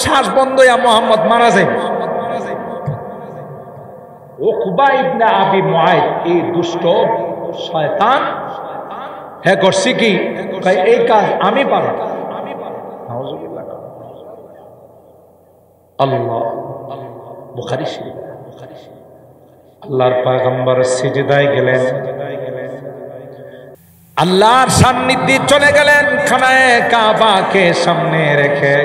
শ্বাস বন্ধ হইয়া মুহাম্মদ মারা যাইব। উকবা ইবনে আবি মুআইত এই দুষ্ট শয়তান হ্যাঁ করছি কি, এই কাজ আমি পারব। আল্লাহ, বুখারী শরীফ। আল্লাহর পয়গম্বর সিজদায় গেলেন, আল্লাহর সান্নিধ্যে চলে গেলেন, খানায়ে কাবাকে সামনে রেখে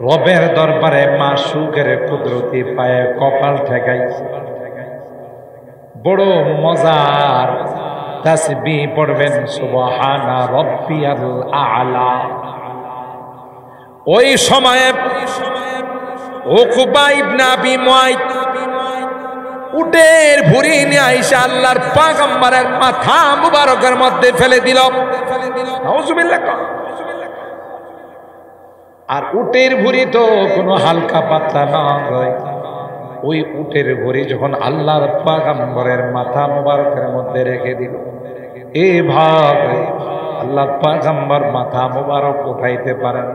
রবের দরবারে মাসুকের কুদরতি পায়ে কপাল ঠেকাইছে। বড় মজার তাসবিহ পড়বেন, সুবহানা রাব্বিয়াল আ'লা। ওই সময়ে উকবা ইবনে আবি মুআইত উটের ভুঁড়ি নিয়ে আইসা আল্লাহর পয়গম্বরের মাথা মুবারকের মধ্যে ফেলে দিল। নাউজুবিল্লাহ। আর উটের ভুঁড়ি তো কোনো হালকা পাতলা নয়, ওই উটের ভুঁড়ি যখন আল্লাহর পয়গম্বরের মাথা মুবারকের মধ্যে রেখে দিল, এই ভাগ আল্লাহর পয়গম্বর মাথা মুবারক উঠাইতে পারেন,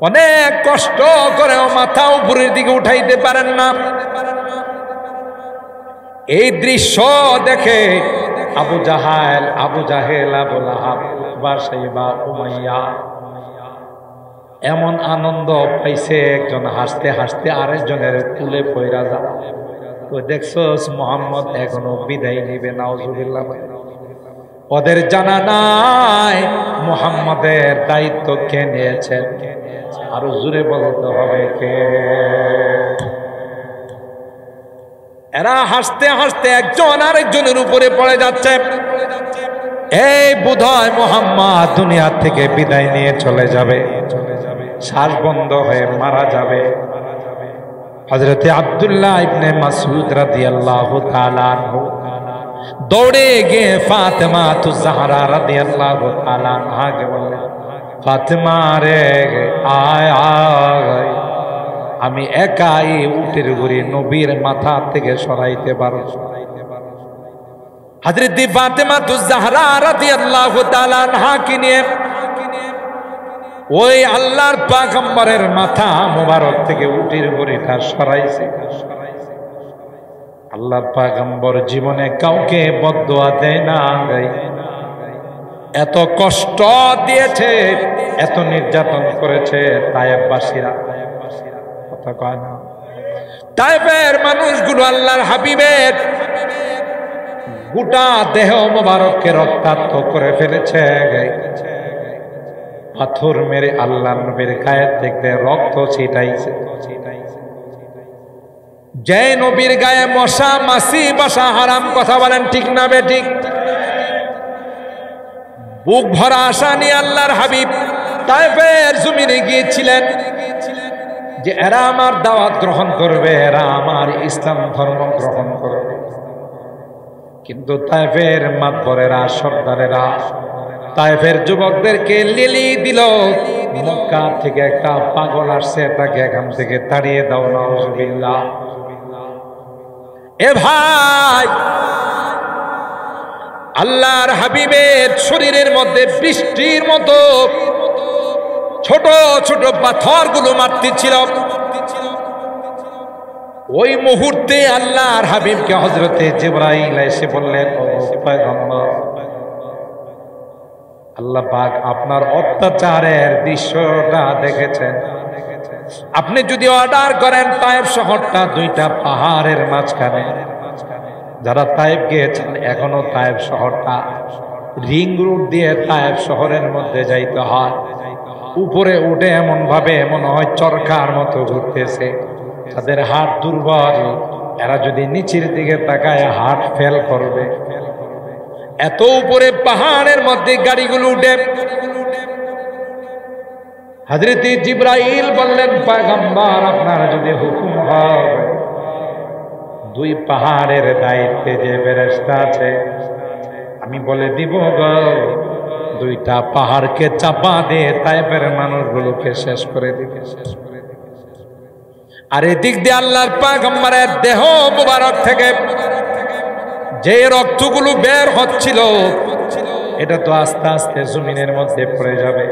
অনেক কষ্ট করেও মাথা উপরের দিকে উঠাইতে পারেন না। এই দৃশ্য দেখে আবু জাহেল, আবু লাহাব, উতবা, সাইবা, উমাইয়া এমন আনন্দ পাইছে, একজন হাসতে হাসতে আরেকজনের কুলে পয়রা যায়। তো দেখছস মুহাম্মদ এখনো বিদায় নিবে, নাউজুবিল্লাহ। ওদের জানা নাই মুহাম্মদের দায়িত্ব কে নিয়েছেন। আরো জোরে বলতে হবে কে। এরা হাসতে হাসতে একজন আরেকজনের উপরে পড়ে যাচ্ছে। এই বোধহয় মুহাম্মদ দুনিয়া থেকে বিদায় নিয়ে চলে যাবে, শ্বাস বন্ধ হয়ে মারা যাবে। হযরতে আব্দুল্লাহ ইবনে মাসউদ রাদিয়াল্লাহু তাআলা আনহু দৌড়ে গিয়ে ফাতেমা তুজহারা রাদিয়াল্লাহু তাআলা আনহাকে বললেন, ফাতেমা রে আয় আয়, আমি একাই উটের ভুঁড়ি নবীর মাথা থেকে সরাইতে পারব। হযরত ফাতেমা তুজহারা রাদিয়াল্লাহু তাআলা আনহাকে নিয়ে ওই আল্লাহর পয়গম্বরের মাথা মুবারক থেকে উটের ভুঁড়িটা সরাইছে। আল্লাহর পয়গম্বর জীবনে কাউকে বদদুয়া দেয় না, এত কষ্ট দিয়েছে, এত নির্যাতন করেছে তায়েফবাসীরা, কথা কয় না। তায়েফের মানুষগুলো আল্লাহর হাবিবের গোটা দেহ মোবারককে রক্তাক্ত করে ফেলেছে, পাথর মেরে আল্লাহ নবীর গায়ে থেকে রক্ত ছিটাইছে। যে নবীর গায়ে মশা মাছি বাসা হারাম, কথা বলেন ঠিক না বেঠিক? বুক ভরা আশা নিয়ে আল্লাহর হাবিব তায়েফের জমিনে গিয়েছিলেন যে এরা আমার দাওয়াত গ্রহণ করবে, এরা আমার ইসলাম ধর্ম গ্রহণ করবে। কিন্তু তায়েফের মাতবরেরা, সর্দারেরা তায়েফের যুবকদেরকে লিলি দিল, মক্কা থেকে একটা পাগল আসছে, তাকে এখান থেকে তাড়িয়ে দাও। নাউজুবিল্লাহ। এ ভাই, আল্লাহর হাবিবের শরীরের মধ্যে বৃষ্টির মতো ছোট ছোট পাথরগুলো মারতেছিল। ওই মুহূর্তে আল্লাহর হাবিবকে হযরতে জিবরাইল এসে বললেন, ও পয়গম্বর, আল্লাহ পাক আপনার অত্যাচারের দৃশ্যটা দেখেছেন। আপনি যদি অর্ডার করেন তায়েফ শহরটা দুইটা পাহাড়ের মাঝখানে, যারা তায়েফ গিয়েছেন এখনো তায়েফ শহরটা রিং রোড দিয়ে তায়েফ শহরের মধ্যে যাইতে হয়। উপরে উঠে এমন ভাবে মনে হয় চরকার মতো ঘুরতেছে, তাদের হাত দুর্বল, এরা যদি নিচের দিকে তাকায় হাত ফেল করবে। এত উপরে পাহাড়ের মধ্যে গাড়িগুলো উঠে। হযরত জিবরাইল বললেন, পয়গম্বর আপনার যদি হুকুম হয় দুই পাহাড়ের দায়িত্বে যে ফেরেশতা আছে, আমি বলে দিব গো, দুইটা পাহাড়কে চাপা দিয়ে তায়েফের মানুষগুলোকে শেষ করে দিবে। আর এদিক দিয়ে আল্লাহর পয়গম্বরের দেহ মুবারক থেকে যে রক্তগুলো বের হচ্ছিল, এটা তো আস্তে আস্তে জমিনের মধ্যে পড়ে যাবে।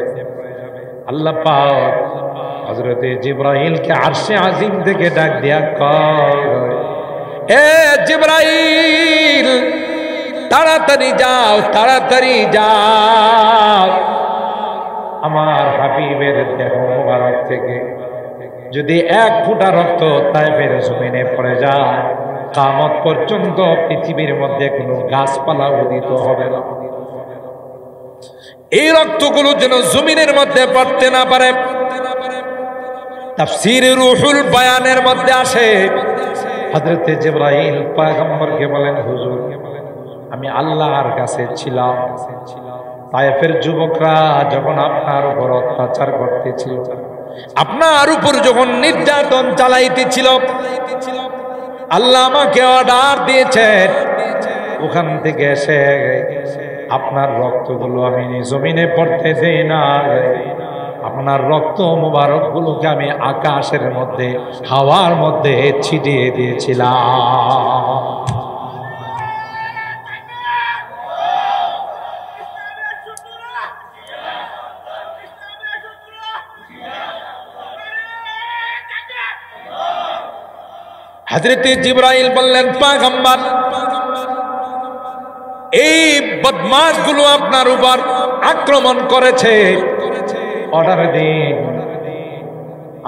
আল্লাহ পাক হযরতে জিবরাইলকে আরশে আজিম থেকে ডাক দিয়া কয়, এ জিবরাইল, তাড়াতাড়ি যাও, তাড়াতাড়ি যাও, আমার হাবিবের দেহ মুবারক থেকে যদি এক ফোঁটা রক্ত তায়েফের জমিনে পড়ে যায়, কিয়ামত পর্যন্ত পৃথিবীর মধ্যে কোনো গাছপালা উদিত হবে না। এই রক্তগুলো যেন জমিনের মধ্যে পড়তে না পারে। তাফসীর রুহুল বায়ানের মধ্যে আসে, হযরতে জিবরাইল পয়গম্বরকে বলেন, হুজুর, আমি আল্লাহর কাছে ছিলাম, তায়েফের যুবকরা যখন আপনার উপর অত্যাচার করতেছিল, আপনার উপর যখন নির্যাতন চালাইতেছিল, আল্লাহ আমাকে অর্ডার দিয়েছেন ওখান থেকে এসে আপনার রক্তগুলো আমি জমিনে পড়তে দেই না, আপনার রক্ত মুবারক গুলোকে আমি আকাশের মধ্যে, হাওয়ার মধ্যে ছিটিয়ে দিয়েছিলাম। হযরতে জিবরাইল বললেন, পয়গম্বর, এই বদমাশগুলো আপনার উপর আক্রমণ করেছে, অর্ডার দিন,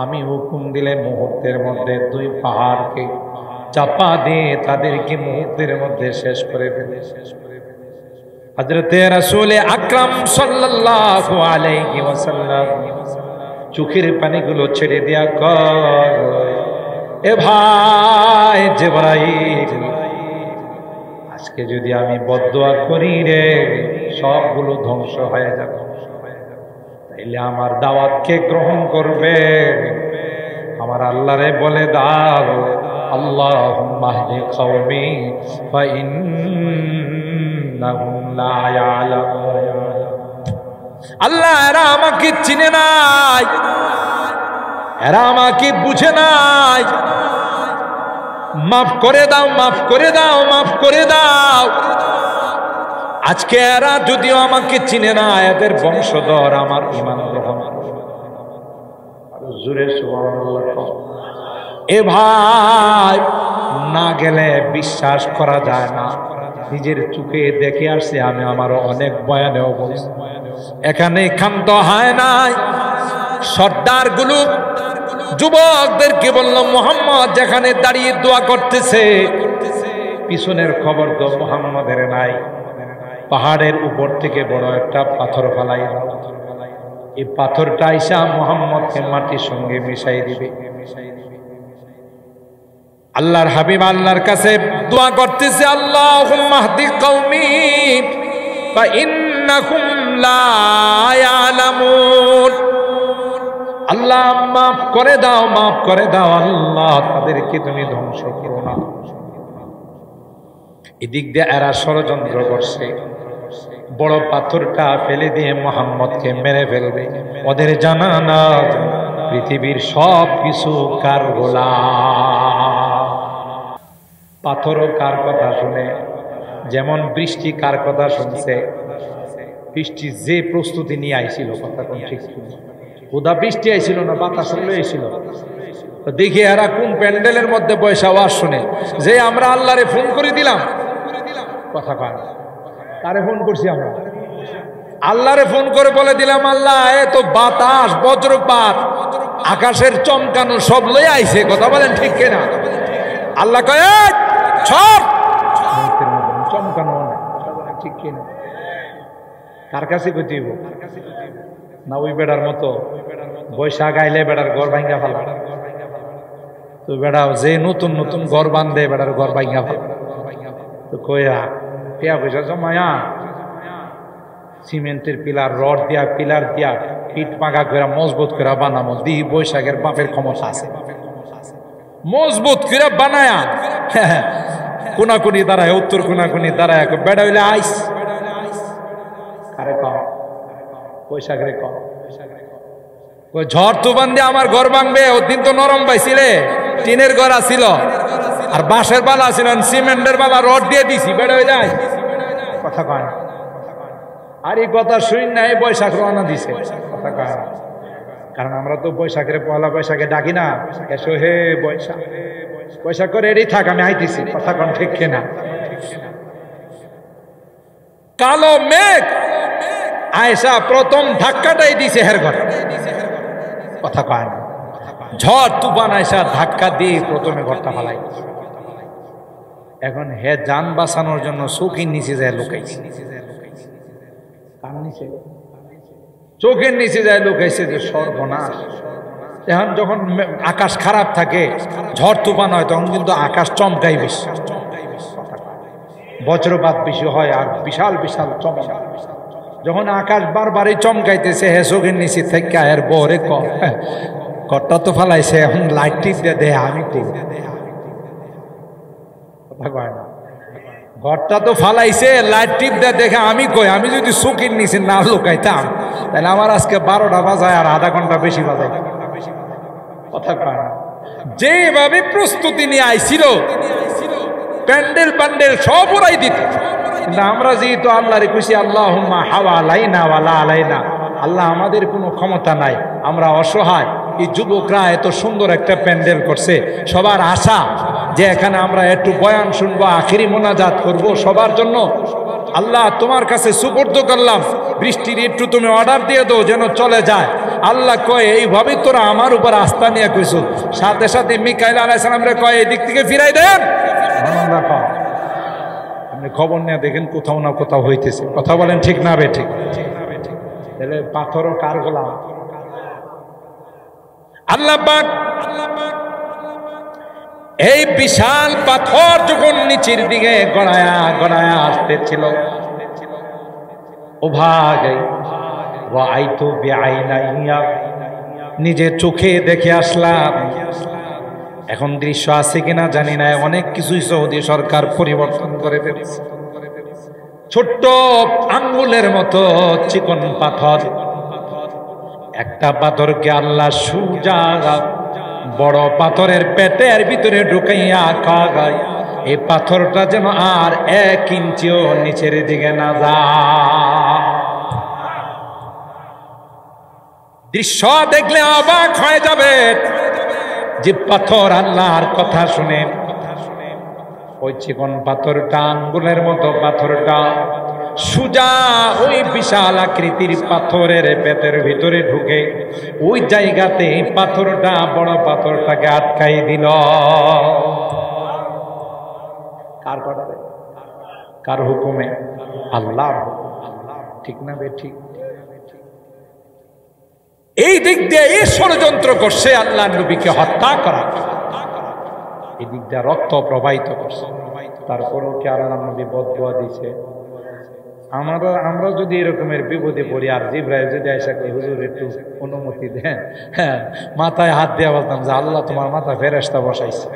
আমি হুকুম দিলে মুহূর্তের মধ্যে দুই পাহাড়কে চাপা দিয়ে তাদেরকে মুহূর্তের মধ্যে শেষ করে ফেলে। হযরতে রাসূল আকরাম সাল্লাল্লাহু আলাইহি ওয়াসাল্লাম চোখের পানিগুলো ছেড়ে দিয়া কয়, এ ভাই জিবরাইল, আজকে যদি আমি বদদুয়া করি রে, সবগুলো ধ্বংস হয়ে যাবে, তাইলে আমার দাওয়াতকে গ্রহণ করবে? আমার আল্লাহরে বলে দাও, আল্লাহুম্মা হদি কওমি ফা ইন্নাহুম লা ইয়ালামুন। আল্লাহ, এরা আমাকে চিনে নাই, এরা আমাকে বুঝে নাই, মাফ করে দাও, মাফ করে দাও, মাফ করে দাও। আজকে এরা যদিও আমাকে চিনে না, এদের বংশধর আমার ঈমান গ্রহণ করবে। জোরে সুবহানাল্লাহ। এ ভাই, না গেলে বিশ্বাস করা যায় না। নিজের চোখে দেখে আসছে, আমি আমারও অনেক বয়ানে বলছি, এখানে ক্ষান্ত হয় নাই। সর্দার গুলো যুবকদেরকে বলল, মুহাম্মদ যেখানে দাঁড়িয়ে দোয়া করতেছে, পিছনের খবর তো মুহাম্মদের নাই, পাহাড়ের উপর থেকে বড় একটা পাথর ফালাই দাও, এই পাথরটা আইসা মুহাম্মদকে মাটির সঙ্গে মিশাই দিবে। আল্লাহর হাবিব আল্লাহর কাছে দোয়া করতেছে, আল্লাহুম্মা হদি কওমি ফা ইন্নাকুম লা ইয়ালামুন। আল্লাহ, মাফ করে দাও, মাফ করে দাও, আল্লাহ তাদেরকে তুমি ধ্বংস করো না। এদিক দিয়ে এরা ষড়যন্ত্র করছে, বড় পাথরটা ফেলে দিয়ে মুহাম্মদকে মেরে ফেলবে। ওদের জানা না পৃথিবীর সব কিছু কার গোলাম। পাথরও কার কথা শুনে, যেমন বৃষ্টি কার কথা শুনছে। বৃষ্টি যে প্রস্তুতি নিয়ে আইছিল, কথা কোন ঠিক খোদা বৃষ্টি আইছিল না, বাতাস এসেছিল। দেখি এরা কোন প্যান্ডেলের মধ্যে বসে আওয়াজ শুনে যে আমরা আল্লাহরে ফোন করে দিলাম, কথা কয় তারে ফোন করছি আমরা, আল্লাহরে ফোন করে বলে দিলাম, আল্লাহ এত বাতাস, বজ্রপাত, আকাশের চমকানো সব লয়ে আইছে, কথা বলেন ঠিক কিনা? আল্লাহ কয় সব চমকানো ঠিক কিনা? কার কাছে কইতে হইব? না ওই বেড়ার মতো বৈশাখ আইলে বেড়ার ঘর ভাঙ্গা ফেলা, তো বেড়া যে নতুন নতুন ঘর বান্ধে বেড়ার ঘর ভাঙ্গা ফেলা, তো কইয়া টিয়া পয়সা জমায়া সিমেন্টের পিলার, রড দিয়া, পিলার দিয়া, ইট পাকা করে মজবুত করে বানামো। দি বৈশাখের বাপের ক্ষমতা আছে, মজবুত করে বানায়া কোনাকুনি দাঁড়ায়, উত্তর কোনাকুনি দাঁড়ায়, বেড়া হইলে আইস আরে কম বৈশাখ রে কম, ওই ঝড় তুফান দিয়ে আমার ঘর ভাঙবে। ওদিন তো নরম পাইছিলে, টিনের ঘর আছিল আর বাঁশের বালা ছিল, সিমেন্টের বালা রড দিয়ে দিছি, বেড়া হইলে আইস কথা কয়। আর এই কথা শুন না, এই বৈশাখ রওনা দিছে কথা কয়। কারণ আমরা তো বৈশাখের পয়লা বৈশাখে ডাকি না, এসো হে বৈশাখ, বৈশাখ করে রেডি থাক, আমি আইতেছি কথা কন ঠিক কিনা। কালো মেঘ আয়েশা প্রথম ধাক্কাটাই দিছে হের ঘর কথা কয় না। ঝড় তুফান আয়েশা ধাক্কা দিয়ে প্রথমে ঘরটা ফালাই। এখন হে যান বাঁচানোর জন্য চোখের নিচে যায় লুকাইছে, কার নিচে? চোখের নিচে যায় লুকাইছে যে সর্বনাশ। এখন যখন আকাশ খারাপ থাকে, ঝড় তুফান হয়, তখন কিন্তু আকাশ চমকাই বেশি, বজ্রপাত বেশি হয় আর বিশাল বিশাল চমক। যখন আকাশ বারবারই চমকাইতেছে, হে চোখের নিচে থেকে এর বরে ঘরটা তো ফালাইছে, এখন লাইট টিপ দিয়ে দেয় আমি কথা কয় না। ঘরটা তো ফালাইছে, লাইট টিপ দিয়ে দেখে আমি কই, আমি যদি চোখের নিচে না লুকাইতাম তাহলে আমার আজকে 12টা বাজায় আর আধা ঘন্টা বেশি বাজায় কথা কয় না। যেভাবে প্রস্তুতি নিয়ে আইছিল, প্যান্ডেল প্যান্ডেল সব ওরাই দিত, কিন্তু আমরা যেহেতু আল্লাহরে খুশি, আল্লাহুম্মা হাওয়া আলাইনা ওয়ালা আলাইনা, আল্লাহ আমাদের কোনো ক্ষমতা নাই, আমরা অসহায়। এই যুবকরা এত সুন্দর একটা প্যান্ডেল করছে, সবার আশা যে এখানে আমরা একটু বয়ান শুনবো, আখিরি মোনাজাত করব সবার জন্য। আল্লাহ তোমার কাছে সুপর্দ করলাম, বৃষ্টির একটু তুমি অর্ডার দিয়ে দাও যেন চলে যায়। আল্লাহ কয় এইভাবে তোরা আমার উপর আস্থা নিয়ে কইছো, সাথে সাথে মিকাইল আলাইহিস সালাম রে কয় এদিক থেকে ফিরাই দেন। আপনি খবর নিয়ে দেখেন কোথাও না কোথাও হইতেছে, কথা বলেন ঠিক না বে ঠিক? তাহলে পাথরও কার গোলাম? আল্লাহ পাক এই বিশাল পাথর যখন নিচের দিকে গড়ায়া গড়ায়া আসতেছিল, ও ভাগে রাআইতু বিআইনাইয়া, নিজে চোখে দেখে আসলাম। এখন দৃশ্য আছে কিনা জানি না, অনেক কিছুই সৌদি সরকার পরিবর্তন করে ফেলেছে। ছোট্ট আঙ্গুলের মতো চিকন পাথর, একটা পাথরকে আল্লাহ সুজা বড় পাথরের পেটের ভিতরে ঢুকাইয়া খাগায়, এই পাথরটা যেন আর 1 ইঞ্চিও নিচের দিকে না যায়। দৃশ্য দেখলে অবাক হয়ে যাবে যে পাথর আল্লাহর কথা শুনে, ওই চিকন পাথরটা আঙ্গুলের মতো পাথরটা সুজা ওই বিশাল আকৃতির পাথরের পেটের ভিতরে ঢুকে ওই জায়গাতে পাথরটা বড় পাথরটাকে আটকাই দিল। কার কথাতে? কার হুকুমে? আল্লাহ। ঠিক না বে ঠিক? এই দিক দিয়ে এই ষড়যন্ত্র করছে আল্লাহ নবীকে হত্যা করা, এই দিক দিয়ে রক্ত প্রবাহিত করছে। তারপরও কি আল্লাহ নবী বদদুয়া দিছে? আমরা যদি এরকমের বিপদে পড়ি আর জিবরাইল যদি আয়েশা কই হুজুর একটু অনুমতি দেন, হ্যাঁ, মাথায় হাত দিয়ে বলতাম যে আল্লাহ তোমার মাথা ফেরেশতা বসাইছে,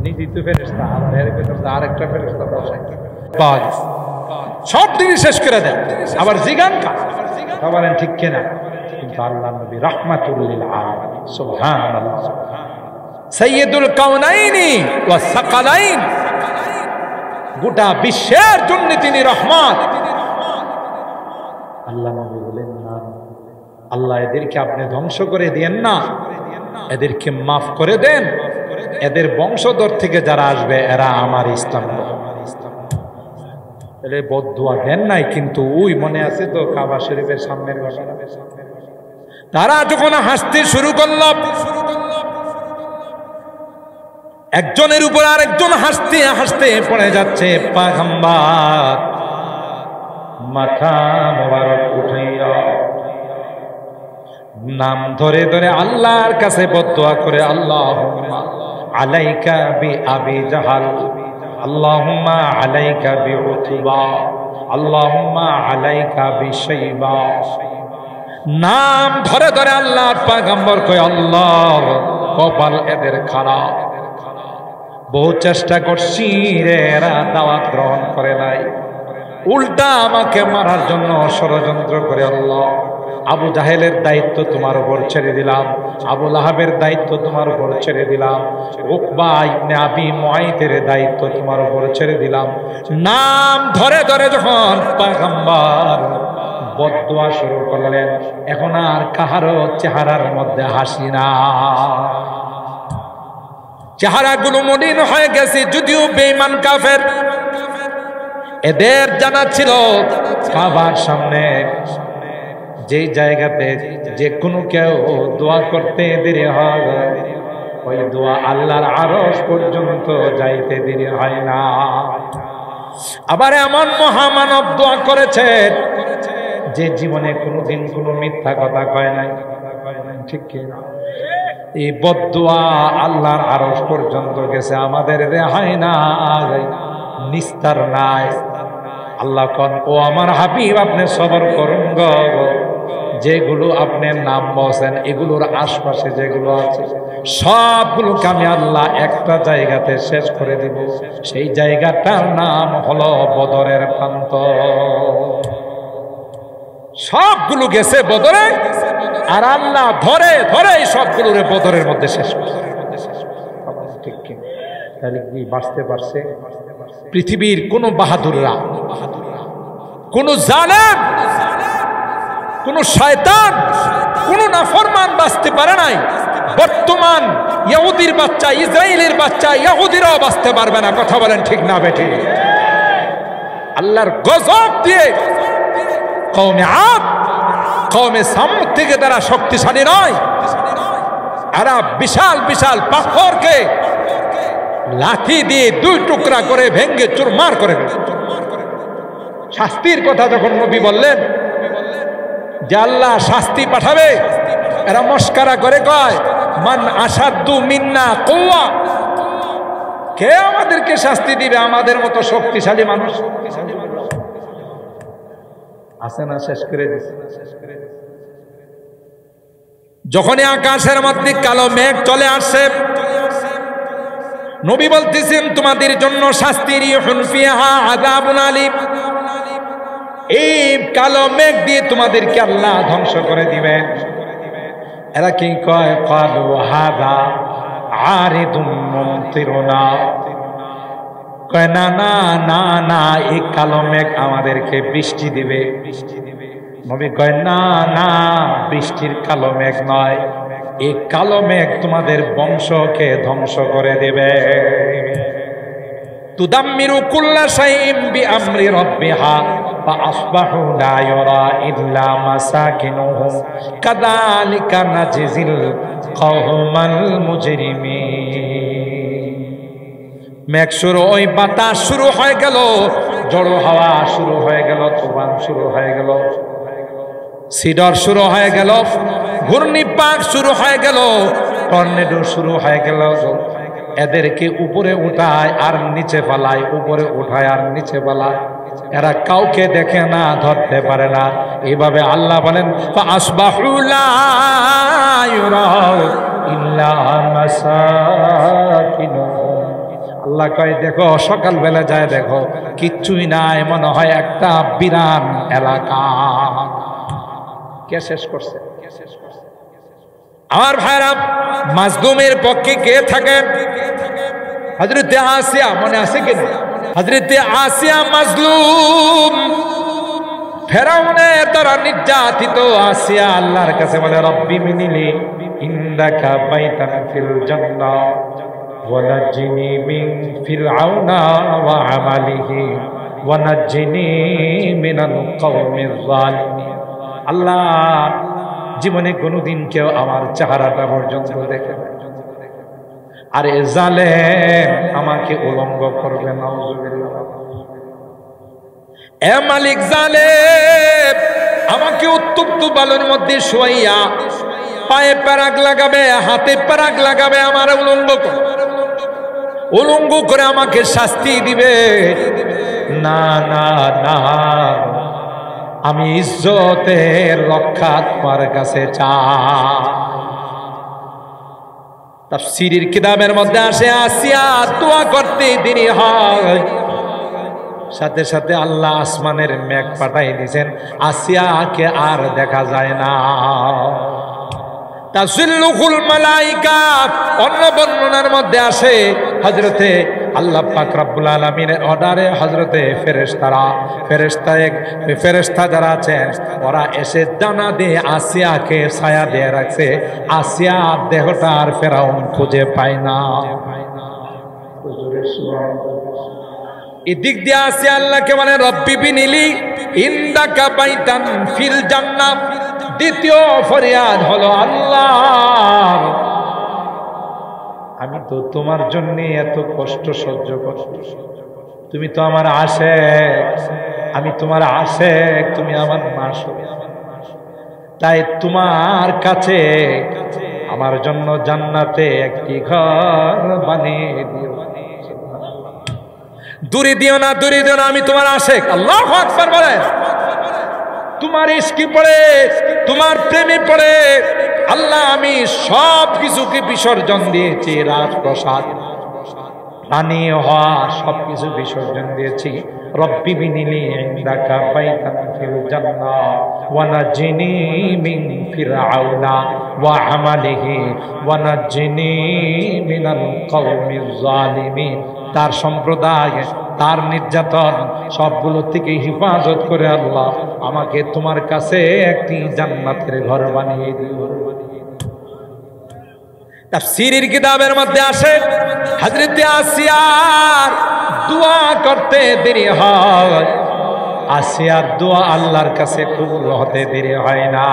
নিজেই তো ফেরেশতা, আবার এর ভিতর আরেকটা ফেরেশতা বসাইছে, সব দিনই শেষ করে দেন। আবার জিগান কা বলেন ঠিক কিনা? কিন্তু আল্লাহ নবী রাহমাতুল লিল আলামিন, সুবহানাল্লাহ, সাইয়্যিদুল কাউনাইনি ওয়াস সাকালাইন, গোটা বিশ্বের জন্য তিনি রহমত। আল্লাহ নবী বলেন না, আল্লাহ এদেরকে আপনি ধ্বংস করে দেন না, এদেরকে মাফ করে দেন, এদের বংশধর থেকে যারা আসবে এরা আমার ইসলাম গ্রহণ। বদদুয়া দেন নাই, কিন্তু ওই মনে আছে তো কাবা শরীফের সামনের ঘটনা, তারা যখন হাসতে শুরু করল, একজনের উপর আরেকজন হাসতে হাসতে পড়ে যাচ্ছে, পয়গম্বর মাথা মোবারক উঠাইয়া নাম ধরে ধরে আল্লাহর কাছে বদদুয়া করে, আল্লাহুম্মা আলাইকা বি আবি জাহাল, আল্লাহুম্মা আলাইকা বি উতবা, আল্লাহুম্মা আলাইকা বি শাইবা। নাম ধরে ধরে আল্লাহর পয়গম্বর কয় আল্লাহ কপাল এদের খারাপ, বহু চেষ্টা করছি রে, এরা দাওয়াত গ্রহণ করে নাই, উল্টা আমাকে মারার জন্য ষড়যন্ত্র করে। আল্লাহ, আবু জাহেলের দায়িত্ব তোমার উপর ছেড়ে দিলাম, আবু লাহাবের দায়িত্ব তোমার উপর ছেড়ে দিলাম, উকবা ইবনে আবি মুআইতের দায়িত্ব তোমার উপর ছেড়ে দিলাম। নাম ধরে ধরে যখন পয়গম্বর বদদুয়া শুরু করলেন, এখন আর কাহারও চেহারার মধ্যে হাসি না, চেহারাগুলো মলিন হয়ে গেছে। যদিও বেঈমান কাফের, এদের জানা ছিল কাবার সামনে যেই জায়গাতে যে কোনো কেউ দোয়া করতে দেরি হয়, ওই দোয়া আল্লাহর আরশ পর্যন্ত যাইতে দেরি হয় না। আবার এমন মহামানব দোয়া করেছেন যে জীবনে কোনোদিন কোনো মিথ্যা কথা কয় নাই, ঠিক কি না? এই বদদুয়া আল্লাহর আরশ পর্যন্ত গেছে, আমাদের রেহাই নাই, নিস্তার নাই। আল্লাহ কোন, ও আমার হাবিব আপনি সবর করুন গো, যেগুলো আপনার নাম বলছেন এগুলোর আশপাশে যেগুলো আছে সবগুলোকে আমি আল্লাহ একটা জায়গাতে শেষ করে দিব। সেই জায়গাটার নাম হলো বদরের প্রান্ত। সবগুলো গেছে বদরে, আর আল্লাহ ধরে ধরে সবগুলোর বদরের মধ্যে শেষ করে। ঠিক কি? তাহলে কি বাঁচতে পারছে পৃথিবীর কোন বাহাদুররা, কোন জালেম, কোন শয়তান, কোন নাফরমান বাঁচতে পারে নাই। বর্তমান ইহুদির বাচ্চা, ইসরায়েলের বাচ্চা, ইহুদিরাও বাঁচতে পারবে না। কথা বলেন ঠিক না বেঠি? আল্লাহর গজব দিয়ে কওমে আদ, কওমে সামুদ থেকে তারা শক্তিশালী নয়। এরা বিশাল বিশাল পাথরকে লাঠি দিয়ে দুই টুকরা করে ভেঙ্গে চুরমার করে দিল। শাস্তির কথা যখন নবী বললেন যে আল্লাহ শাস্তি পাঠাবে, এরা মস্কারা করে কয় মান আসাদ্দু মিন্না কুওয়া, কে আমাদেরকে শাস্তি দিবে? আমাদের মতো শক্তিশালী মানুষ আছে না? শেষ করে দিছে। যখনই আকাশের মধ্যে কালো মেঘ চলে আসছে, নবী বলতেছেন তোমাদের জন্য শাস্তি, রিহুন ফিহা আযাবুন আলীম। এই কালো মেঘ দিয়ে তোমাদেরকে আল্লাহ ধ্বংস করে দিবেন। এরা কি কয়? ক্বালু হাযা আরিদুম মুমতিরুনা, কয় না না না না, এই কালো মেঘ আমাদেরকে বৃষ্টি দিবে। নবী কয় না না, বৃষ্টির কালো মেঘ নয়, এই কালো মেঘ তোমাদের বংশকে ধ্বংস করে দেবে। তুদাম্মিরু কুল্লা শাইইন বিআমরি রাব্বিহা ফাআসবাহু লা ইউরা ইল্লা মাসাকিনুহুম কাযালিকা নাজিজিল কওমাল মুজরিমিন। মেঘ শুরু, ওই বাতাস শুরু হয়ে গেল, ঝড়ো হাওয়া শুরু হয়ে গেল, তুফান শুরু হয়ে গেল, সিডর শুরু হয়ে গেল, ঘূর্ণিপাক শুরু হয়ে গেল, টর্নেডো শুরু হয়ে গেল। এদেরকে উপরে উঠায় আর নিচে ফেলায়, উপরে উঠায় আর নিচে ফেলায়। এরা কাউকে দেখে না, ধরতে পারে না। এইভাবে আল্লাহ বলেন ফাআসবাহু লা ইউরা ইল্লা মাসাকিনুহুম। আল্লাহ কয় দেখো, সকালবেলা যায় দেখো কিচ্ছুই নাই, মনে হয় একটা বিরান এলাকা। কে শেষ করছে? আমার ভাইরা, মাজলুমের পক্ষে কে থাকে? হযরতে আসিয়া, মনে আছে কিনা? হযরতে আসিয়া মাজলুম, ফেরাউনের দ্বারা নির্যাতিত আসিয়া আল্লাহর কাছে বলে রব্বি মিনিলি ইন্দাকা বাইতান ফিল জান্নাহ ওয়া নাজ্জিনি মিন ফিরআউনা ওয়া আমালিহি ওয়া নাজ্জিনি মিনাল কওমিজ জালিমিন। আল্লাহ, জীবনে কোনোদিন কেউ আমার চেহারাটা পর্যন্ত দেখে না, আর এ জালেম আমাকে উলঙ্গ করবে না। এ মালিক, জালেম আমাকে উত্তপ্ত বালুর মধ্যে শোয়াইয়া পায়ে প্যারাক লাগাবে, হাতে প্যারাক লাগাবে, আমার উলঙ্গ করে আমাকে শাস্তি দিবে। না না না, আমি ইজ্জতের রক্ষা তোমার কাছে চাই। তাফসীরের কিতাবের মধ্যে আসে আসিয়া দোয়া করতে দেরি হয়, সাথে সাথে আল্লাহ আসমানের মেঘ পাঠাই দিয়েছেন, আসিয়াকে আর দেখা যায় না। তাজিল্লুহুল মালাইকা, অন্য বর্ণনার মধ্যে আসে হযরতে আল্লাহ পাক রব্বুল আলামিনের অর্ডারে হযরতে ফেরেশতা যারা আছেন ওরা এসে ডানা দিয়ে আসিয়াকে ছায়া দিয়ে রাখছে। আসিয়া দেহটা আর ফেরাউন খুঁজে পায় না। এদিক দিয়ে আসিয়া আল্লাহকে বলে রব্বি বিনিলি ইনদাকা বাইতান ফিল জান্নাহ। দ্বিতীয় ফরিয়াদ হলো আল্লাহ, আমি তো তোমার জন্য এত কষ্ট সহ্য করছি, তুমি তো আমার আশেক, আমি তোমার আশেক, তুমি আমার মাসুক, তাই তোমার কাছে আমার জন্য জান্নাতে একটি ঘর বানিয়ে দিও। দূরে দিও না, দূরে দিও না, আমি তোমার আশেক। আল্লাহু আকবার বলে। তোমার ইশকে পড়ে, তোমার প্রেমে পড়ে আল্লাহ আমি সব কিছুকে বিসর্জন দিয়েছি, রাজপ্রসাদ পানীয় হওয়া সবকিছু বিসর্জন দিয়েছি। রব্বি বিনিলি ইনদাকা বাইতান ফিল জান্নাহ ওয়া নাজিনি মিন ফিরআউনা ওয়া আমালিহি ওয়া নাজিনি মিনাল কওমিজ জালিমিন। তার সম্প্রদায়, তার নির্যাতন সবগুলো থেকে হিফাজত করে আল্লাহ আমাকে তোমার কাছে একটি জান্নাতের ঘর বানিয়ে দিও। তাফসীরের কিতাবের মধ্যে আসে হযরতে আসিয়ার দোয়া করতে দেরি হয়, আসিয়ার দোয়া আল্লাহর কাছে কবুল হতে দেরি হয় না।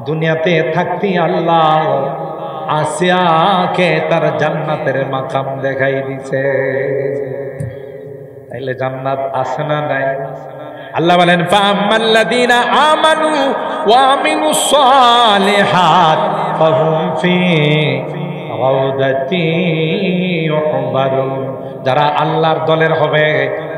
দুনিয়াতে থাকতে আল্লাহ আসিয়াকে তার জান্নাতের মাকাম দেখাই দিছে। তাইলে জান্নাত আছে না নাই? আল্লাহ বলেন ফাআম্মাল্লাযীনা আমানু ওয়া আমিলুস সালিহাত ফাহুম ফি রাউদাতি ইউহবারুন। যারা আল্লাহর দলের হবে,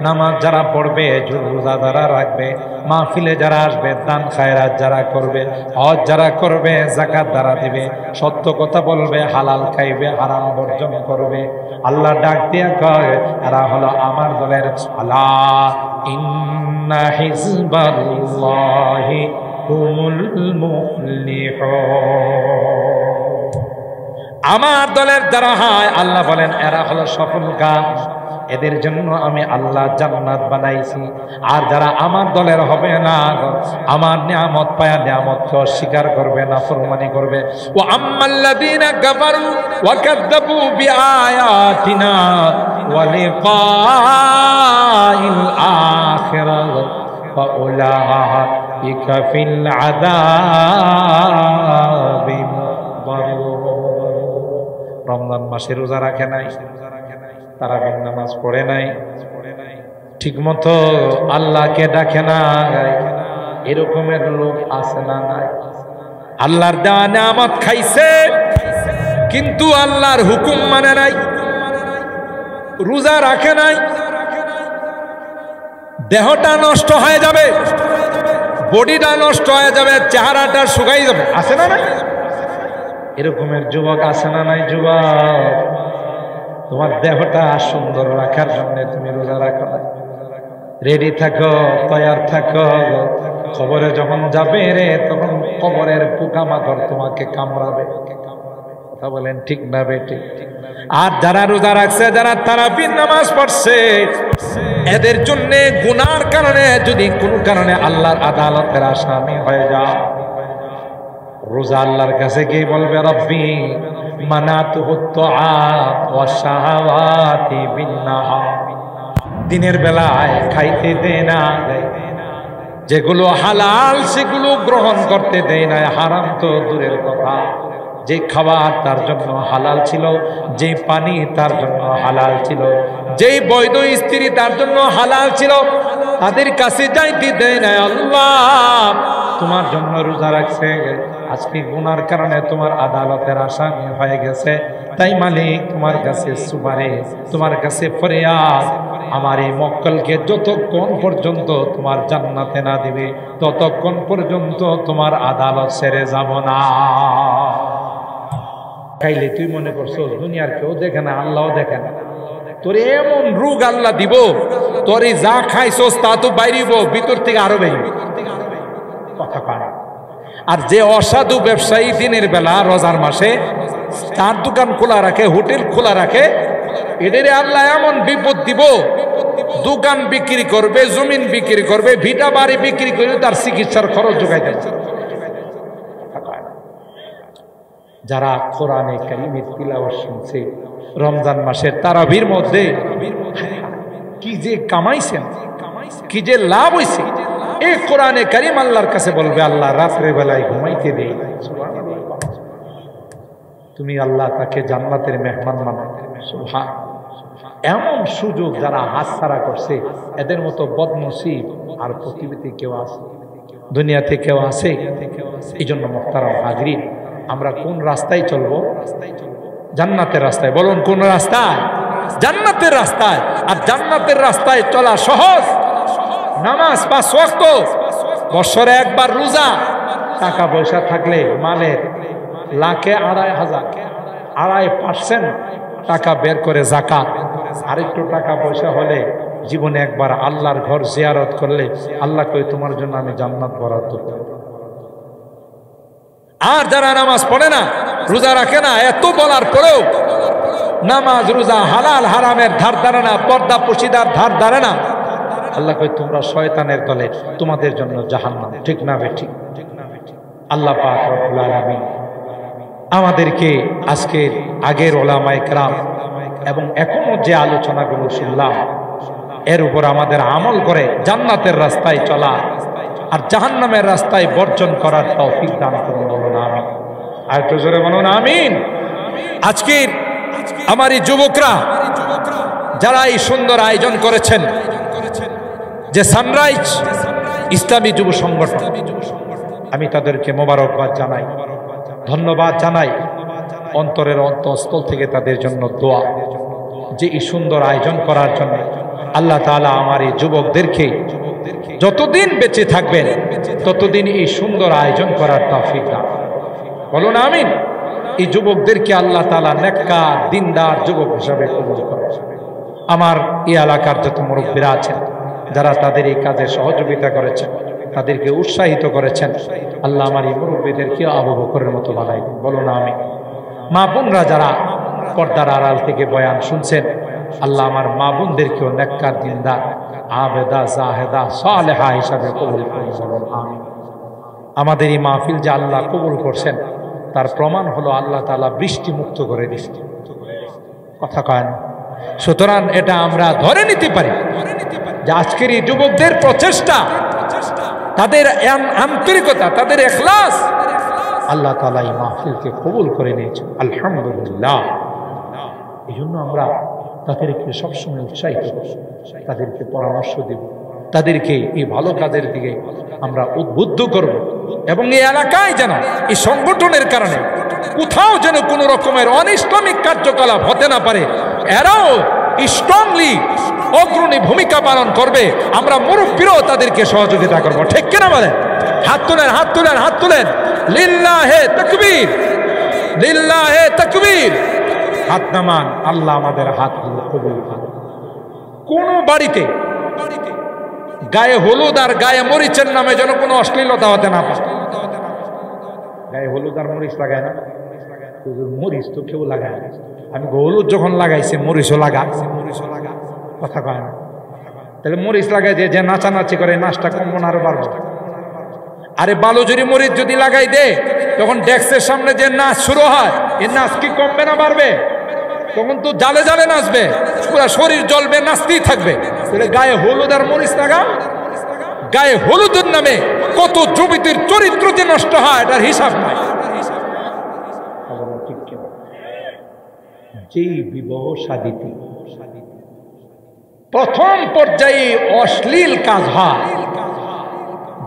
নামাজ যারা পড়বে, রোজা যারা রাখবে, মাহফিলে যারা আসবে, দান খায়রাত যারা করবে, হজ যারা করবে, যাকাত যারা দিবে, সত্য কথা বলবে, হালাল খাইবে, হারাম বর্জন করবে, আল্লাহ ডাক দিয়ে কয় এরা হলো আমার দলের। আলা ইন্না হিজবাল্লাহি হুমুল মুফলিহুন। আমার দলের যারা হয় আল্লাহ বলেন এরা হলো সফলকাম, এদের জন্য আমি আল্লাহ জান্নাত বানাইছি। আর যারা আমার দলের হবে না, আমার নিয়ামত পায়া নিয়ামতকে অস্বীকার করবে, নাফরমানি করবে, ওয়া আম্মাল্লাযীনা কাফারু ওয়া কাযযাবু বিআয়াতিনা ওয়া লিকাইল আখিরাহ ফাউলাইকা ফিল আযাবি মুহদারুন। রমজান মাসে রোজা রাখে নাই, তারাবির নামাজ পড়ে নাই, ঠিক মতো আল্লাহকে ডাকে না, এরকমের লোক আছে না নাই? আল্লাহর দেওয়া নিয়ামত খাইছে কিন্তু আল্লাহর হুকুম মানে নাই, রোজা রাখে নাই, দেহটা নষ্ট হয়ে যাবে, বডিটা নষ্ট হয়ে যাবে, চেহারাটা শুকাই যাবে, আছে না নাই? এরকমের যুবক আছে না নাই? যুবক, তোমার দেহটা সুন্দর রাখার জন্য তুমি রোজা রাখো, রেডি থাকো, তৈয়ার থাকো, কবরে যখন যাবে রে তখন কবরের পোকামাকড় তোমাকে কামড়াবে। কথা বলেন ঠিক না বেটি? আর যারা রোজা রাখছে, যারা তারাবির নামাজ পড়ছে, এদের জন্য গুনার কারণে যদি কোনো কারণে আল্লাহর আদালতের আসামি হয়ে যায়, রোজা আল্লাহর কাছে গিয়ে বলবে রব্বি মানাতুহুত তুআত ওয়া শাহাওয়াতি বিন্নাহার। দিনের বেলায় খাইতে দেয় না, যেগুলো হালাল সেগুলো গ্রহণ করতে দেয় না, হারাম তো দূরের কথা। যে খাবার তার জন্য হালাল ছিল, যে পানি তার জন্য হালাল ছিল, যেই বৈধ স্ত্রী তার জন্য হালাল ছিল, তাদের কাছে যাইতে দেয় না। আল্লাহ তোমার জন্য রোজা রাখছে, আজকে গুনার কারণে তোমার আদালতের আসামি হয়ে গেছে, তাই মালিক তোমার কাছে সুপারিশ, তোমার কাছে ফরিয়াদ, আমার এই মক্কলকে যতক্ষণ পর্যন্ত তোমার জান্নাতে না দিবে ততক্ষণ পর্যন্ত তোমার আদালত ছেড়ে যাব না। খাইলে তুই মনে করছো দুনিয়ার কেউ দেখে না, আল্লাহও দেখে না। তোর এমন রোগ আল্লাহ দিব, তোর যা খাইছস তা তো বাইরিব, ভিতর থেকে আরো বেরিয়ে কথা পায়। আর যে অসাধু ব্যবসায়ী দিনের বেলা রোজার মাসে তার দোকান খোলা রাখে, হোটেল খোলা রাখে, এদের আল্লাহ এমন বিপদ দিব, দোকান বিক্রি করবে, জমিন বিক্রি করবে, ভিটা বাড়ি বিক্রি করে তার চিকিৎসার খরচ যোগাই দেয়। যারা কোরআনে কারিমের তিলাওয়াত শুনছে রমজান মাসের তারাবির মধ্যে, কি যে কামাইছেন, কি যে লাভ হইছে, এই কোরআনে কারিম আল্লাহর কাছে বলবে, আল্লাহ রাত্রে বেলায় ঘুমাইতে দেই, তুমি আল্লাহ তাকে জান্নাতের মেহমান বানাও। সুবহান। এমন সুযোগ যারা হাতছাড়া করছে, এদের মতো বদনসিব আর পৃথিবীতে কেউ আছে, দুনিয়াতে কেউ আছে? এই জন্য মুহতারাম হাজরিন, আমরা কোন রাস্তায় চলবো? জান্নাতের রাস্তায়। বলুন কোন রাস্তায়? জান্নাতের রাস্তায়। আর জান্নাতের রাস্তায় চলা সহজ। নামাজ 5 ওয়াক্ত, বছরে একবার রোজা, টাকা পয়সা থাকলে মালের লাখে 2,500, 2.5% টাকা বের করে যাকাত, আরেকটু টাকা পয়সা হলে জীবনে একবার আল্লাহর ঘর জিয়ারত করলে আল্লাহ কই তোমার জন্য আমি জান্নাত বরাদ্দ করব। আর যারা নামাজ পড়ে না, রোজা রাখে না, এত বলার পরেও নামাজ রোজা হালাল হারামের ধার ধারে না, পর্দা পশিদার ধার ধারে না, আল্লাহ কই তোমরা শয়তানের দলে, তোমাদের জন্য জাহান্নাম। ঠিক না বেঠিক? আল্লাহ পাক রব্বুল আলামিন আমাদেরকে আজকের আগের ওলামায়ে কেরাম এবং এখনো যে আলোচনাগুলো শুনলাম, এর উপর আমাদের আমল করে জান্নাতের রাস্তায় চলা আর জাহান্নামের রাস্তায় বর্জন করার তৌফিক দান করুন। বলুন আমিন। আর একটু জোরে বলুন আমিন। আজকের আমার এই যুবকরা যারা এই সুন্দর আয়োজন করেছেন, যে সানরাইজ ইসলামী যুব সংগঠন, আমি তাদেরকে মোবারকবাদ জানাই, ধন্যবাদ জানাই, অন্তরের অন্তঃস্থল থেকে তাদের জন্য দোয়া, যে এই সুন্দর আয়োজন করার জন্য আল্লাহ তাআলা আমার এই যুবকদেরকে যতদিন বেঁচে থাকবেন ততদিন এই সুন্দর আয়োজন করার তৌফিক দান। বলুন আমিন। এই যুবকদেরকে আল্লাহ তাআলা নেককার দিনদার যুবক হিসাবে কবুল করেন। আমার এই এলাকার যত মুরব্বীরা আছেন, যারা তাদের এই কাজে সহযোগিতা করেছেন, তাদেরকে উৎসাহিত করেছেন, আল্লাহ আমার এই মুরব্বীদেরকে আবু বকরের মতো বানাই দিন। বলুন আমিন। মা বোনরা যারা পর্দার আড়াল থেকে বয়ান শুনছেন, আল্লাহ আমার মা বোনদেরকেও নেককার দিনদার আবেদা জাহেদা সালেহা হিসাবে কবুল করুন। বলুন আমিন। আমাদের এই মাহফিল যে আল্লাহ কবুল করছেন, তার প্রমাণ হলো আল্লাহ তাআলা বৃষ্টি মুক্ত করে দিচ্ছেন। কথা কয় না? সুতরাং এটা আমরা ধরে নিতে পারি যে আজকের এই যুবকদের প্রচেষ্টা, তাদের আন্তরিকতা, তাদের ইখলাস, আল্লাহ তাআলা এই মাহফিলকে কবুল করে নিয়েছেন। আলহামদুলিল্লাহ। এই জন্য আমরা তাদেরকে সবসময় উৎসাহিত করব, তাদেরকে পরামর্শ দেব, তাদেরকে এই ভালো কাজের দিকে আমরা উদ্বুদ্ধ করব, এবং এই এলাকায় যেন এই সংগঠনের কারণে কোথাও যেন কোনো রকমের অনিসলামিক কার্যকলাপ হতে না পারে, এরাও স্ট্রংলি অগ্রণী ভূমিকা পালন করবে। আমরা মুরব্বীরাও তাদেরকে সহযোগিতা করব। ঠিক কিনা বলেন? হাত তুলেন, হাত তুলেন, হাত তুলেন। লিল্লাহে তাকবীর, লিল্লাহে তাকবীর। হাত নামান। আল্লাহ আমাদের হাতগুলো কবুল করুন। কোন বাড়িতে গায়ে হলুদ আর গায়ে মরিচের নামে যেন কোনো অশ্লীলতা হতে না পারে। গায়ে হলুদ আর মরিচ লাগায় না? মরিচ তো কেউ লাগায় না। আমি হলুদ যখন লাগাইছি মরিচও লাগা, কথা কয় না? তাহলে মরিচ লাগাই দিয়ে যে নাচানাচি করে, নাচটা কমবো না আরো বাড়বো? আরে বালুজুরি মরিচ যদি লাগাই দে, তখন ডেস্কের সামনে যে নাচ শুরু হয়, এই নাচ কি কমবে না বাড়বে? তখন তো জালে জালে নাচবে, পুরা শরীর জ্বলবে, নাচতেই থাকবে। তাহলে গায়ে হলুদ আর মরিচ লাগাও। গায়ে হলুদের নামে কত যুবতীর চরিত্র যে নষ্ট হয়, এটার হিসাব নাই। যেই বিবাহ শাদীতে প্রথম পর্যায়ে অশ্লীল কাজ হয়,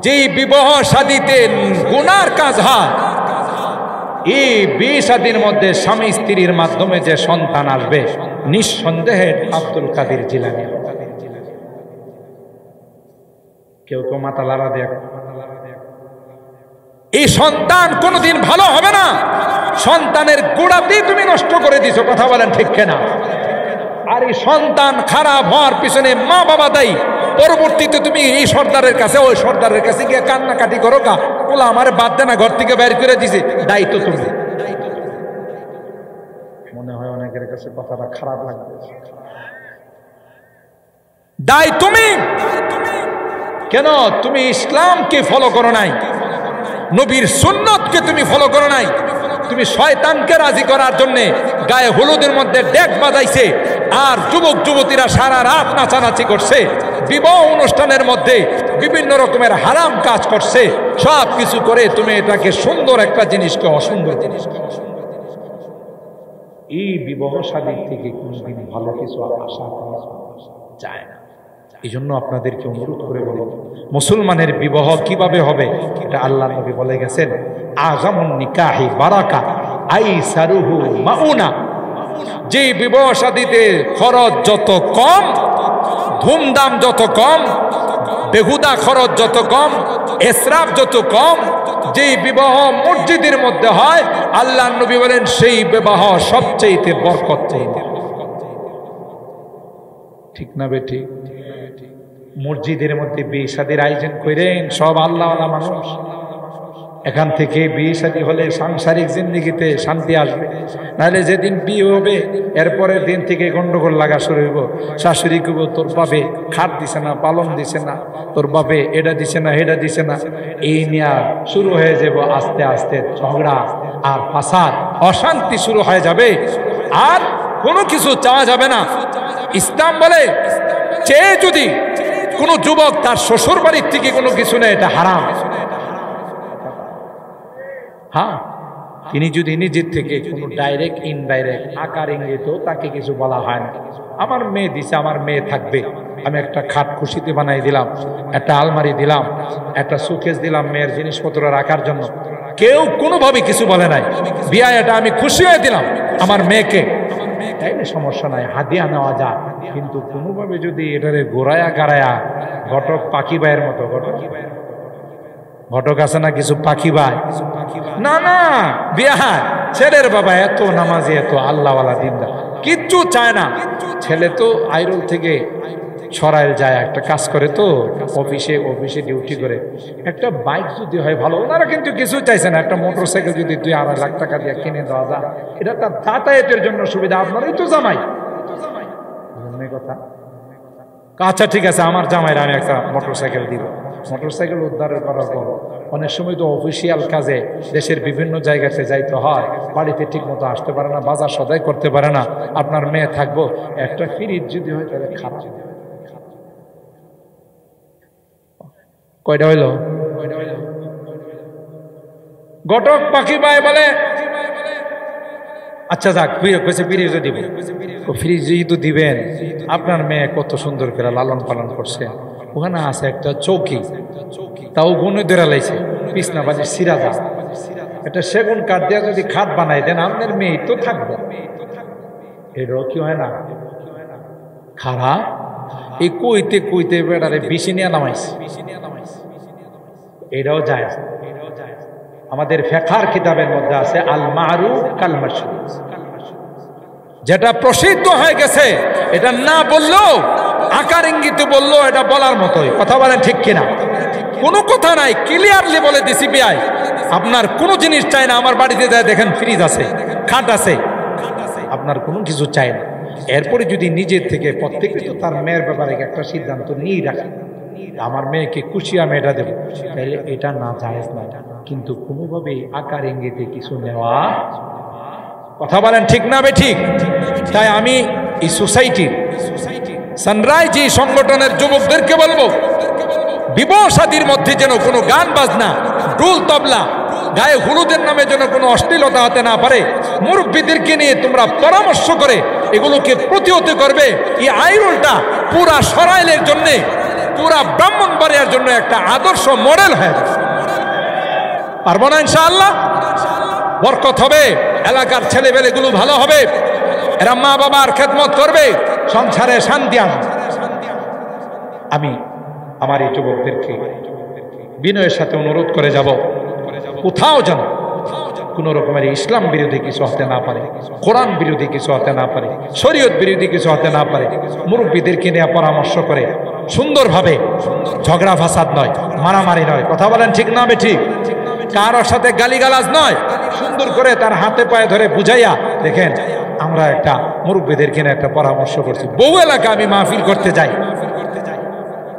যেই বিবাহ শাদীতে গুনার কাজ হয়, এই বিয়ে শাদীর মধ্যে স্বামী স্ত্রীর মাধ্যমে যে সন্তান আসবে, নিঃসন্দেহে আব্দুল কাদের জিলানী। কেউ কেউ মাথা লাড়া দেয়। এই সন্তান কোনোদিন ভালো হবে না সন্তানের গোড়াতেই তুমি নষ্ট করে দিছো, কথা বলেন ঠিক কিনা? আর এই সন্তান খারাপ হওয়ার পিছনে মা বাবা দায়ী। পরবর্তীতে তুমি এই সর্দারের কাছে ওই সর্দারের কাছে গিয়ে কান্নাকাটি করো, কা ওলা আমার বাদ দে না, ঘর থেকে বের করে দিছে, দায়িত্ব তুমি। মনে হয় অনেকের কাছে কথাটা খারাপ লাগবে। দায় তুমি। কেন? তুমি ইসলামকে ফলো করো নাই, নবীর সুন্নতকে তুমি ফলো করো নাই। তুমি শয়তানকে রাজি করার জন্য গায়ে হলুদের মধ্যে ডেক বাজাইছে, আর যুবক যুবতীরা সারা রাত নাচানাচি করছে, বিবাহ অনুষ্ঠানের মধ্যে বিভিন্ন রকমের হারাম কাজ করছে। সব কিছু করে তুমি এটাকে সুন্দর একটা জিনিসকে অসুন্দর জিনিস। এই বিবাহ শাদীর থেকে কোনদিন ভালো কিছু আশা করা যায় না। এই জন্য আপনাদেরকে অনুরোধ করে বলি, মুসলমানের বিবাহ কিভাবে হবে এটা আল্লাহ নবী বলে গেছেন, আযামুন নিকাহি বারাকা আইসারুহু মাউনা। যে বিবাহ শাদীতে খরচ যত কম, ধুমধাম যত কম, বেহুদা খরচ যত কম, ইসরাফ যত কম, যে বিবাহ মসজিদের মধ্যে হয়, আল্লাহ নবী বলেন সেই বিবাহ সবচেয়ে বরকতপূর্ণ। ঠিক না বেঠিক? মসজিদের মধ্যে বিয়ে শাদীর আয়োজন করেন সব আল্লাহওয়ালা মানুষ। এখান থেকে বিয়ে শাদী হলে সাংসারিক জিন্দেগিতে শান্তি আসবে। নাহলে যেদিন বিয়ে হবে এরপরের দিন থেকে গন্ডগোল লাগা শুরু হইব। শাশুড়ি কব তোর বাপে খাট দিছে না, পালন দিছে না, তোর বাপে এটা দিছে না, হেটা দিছে না। এই নিয়ে শুরু হয়ে যাব আস্তে আস্তে ঝগড়া আর ফাসাদ, অশান্তি শুরু হয়ে যাবে। আর কোনো কিছু চাওয়া যাবে না। ইসলাম বলে চেয়ে যদি কোনো যুবক তার শ্বশুর বাড়ির থেকে কোনো কিছু নেয়, এটা হারাম। হ্যাঁ, তিনি যদি নিজের থেকে কোনো ডাইরেক্ট ইনডাইরেক্ট আকার ইঙ্গিতেও তাকে কিছু বলা হয় না, আমার মেয়ে দিছে, আমার মেয়ে থাকবে, আমি একটা খাট খুশিতে বানাই দিলাম, একটা আলমারি দিলাম, একটা সুকেস দিলাম মেয়ের জিনিসপত্র রাখার জন্য, কেউ কোনোভাবে কিছু বলে নাই, বিয়া এটা আমি খুশি হয়ে দিলাম আমার মেয়েকে, তাইলে সমস্যা নাই, হাদিয়া নেওয়া যায়। কিন্তু কোনোভাবে যদি এটারে গোড়ায়া গাড়ায়া ঘটক পাখি ভাইয়ের মতো, ঘটক আছে না কিছু পাখি ভাই, না না বিয়া ছেলের বাবা এত নামাজি, এত আল্লাহওয়ালা দিনদার, কিচ্ছু চায় না। ছেলে তো আইরল থেকে সরাইল যায়, একটা কাজ করে তো অফিসে ডিউটি করে, একটা বাইক যদি হয় ভালো, ওনারা কিন্তু কিছু চাইছে না। একটা মোটরসাইকেল যদি 2-2.5 লাখ টাকা দিয়ে কিনে দেওয়া যায়, এটা তার যাতায়াতের জন্য সুবিধা। আপনারই তো জামাই কথা। আচ্ছা ঠিক আছে, আমার জামাইরা আমি একটা মোটরসাইকেল দিব। মোটরসাইকেল উদ্ধার করার পর অনেক সময় তো অফিসিয়াল কাজে দেশের বিভিন্ন জায়গাতে যাইতে হয়, বাড়িতে ঠিক মতো আসতে পারে না, বাজার সদাই করতে পারে না। আপনার মেয়ে থাকবো, একটা ফ্রিজ যদি হয় তাহলে খারাপ। কয়টা হইল? ঘটক পাখি ভাই বলে আচ্ছা যাক, ফ্রিজও দিব। ফ্রিজ তো দিবেন, আপনার মেয়ে কত সুন্দর করে লালন পালন করছে, ওখানে আছে একটা চৌকি, তাও গুনে ধরে লাইছে, বিছনা বাজে সিরাজা, একটা সেগুন কাঠ দিয়ে যদি খাট বানাই দেন, আপনার মেয়ে তো থাকবে। এটাও কি হয় না খারাপ? এই কইতে বেড়ারে বেশি নিয়ে নামাইছে, এটাও যায়। আমাদের ফিকহের কিতাবের মধ্যে আছে আল মারুফ কাল মাশরুফ, যেটা প্রসিদ্ধ হয়ে গেছে এটা না বললেও আকার ইঙ্গিতে বললো এটা বলার মতোই। কথা বলেন ঠিক কিনা? কোনো কথা নাই, ক্লিয়ারলি বলে দিছি বিয়াই আপনার কোনো জিনিস চাই না, আমার বাড়িতে যায় দেখেন ফ্রিজ আছে, খাট আছে, আপনার কোনো কিছু চাই না। এরপরে যদি নিজের থেকে প্রত্যেকে তো তার মেয়ের ব্যাপারে একটা সিদ্ধান্ত নিয়ে রাখে, আমার মেয়েকে খুশি আমি এটা দেবো, তাহলে এটা না জায়েজ না। কিন্তু কোনোভাবেই আকার ইঙ্গিতে কিছু নেওয়া, কথা বলেন ঠিক না বেঠিক? তাই আমি এই সোসাইটির সানরাইজ এই সংগঠনের যুবকদেরকে বলবো, বিবাহ শাদীর মধ্যে যেন কোনো গান বাজনা, ঢোল তবলা, গায়ে হলুদের নামে যেন কোনো অশ্লীলতা হতে না পারে। মুরব্বীদেরকে নিয়ে তোমরা পরামর্শ করে এগুলোকে প্রতিহত করবে। এই আইরুলটা পুরা সরাইলের জন্যে, পুরা ব্রাহ্মণবাড়িয়ার জন্য একটা আদর্শ মডেল হয়ে যাবে। পারবো না ইনশাআল্লাহ? বরকত হবে, এলাকার ছেলেবেলেগুলো ভালো হবে, এরা মা বাবার খেদমত করবে, সংসারে শান্তি আসবে। আমি আমার এই যুবকদেরকে বিনয়ের সাথে অনুরোধ করে যাব, কোথাও যেন কোনো রকমের ইসলাম বিরোধী কিছু হতে না পারে, কোরআন বিরোধী কিছু হতে না পারে, শরীয়ত বিরোধী কিছু হতে না পারে। মুরব্বীদেরকে নিয়ে পরামর্শ করে সুন্দরভাবে, ঝগড়া ফাসাদ নয়, মারামারি নয়, কথা বলেন ঠিক না ঠিক, কারোর সাথে গালিগালাজ নয়, সুন্দর করে তার হাতে পায়ে ধরে বুঝাইয়া। দেখেন আমরা একটা মুরব্বীদেরকে নিয়ে একটা পরামর্শ করছি। বহু এলাকা আমি মাহফিল করতে যাই।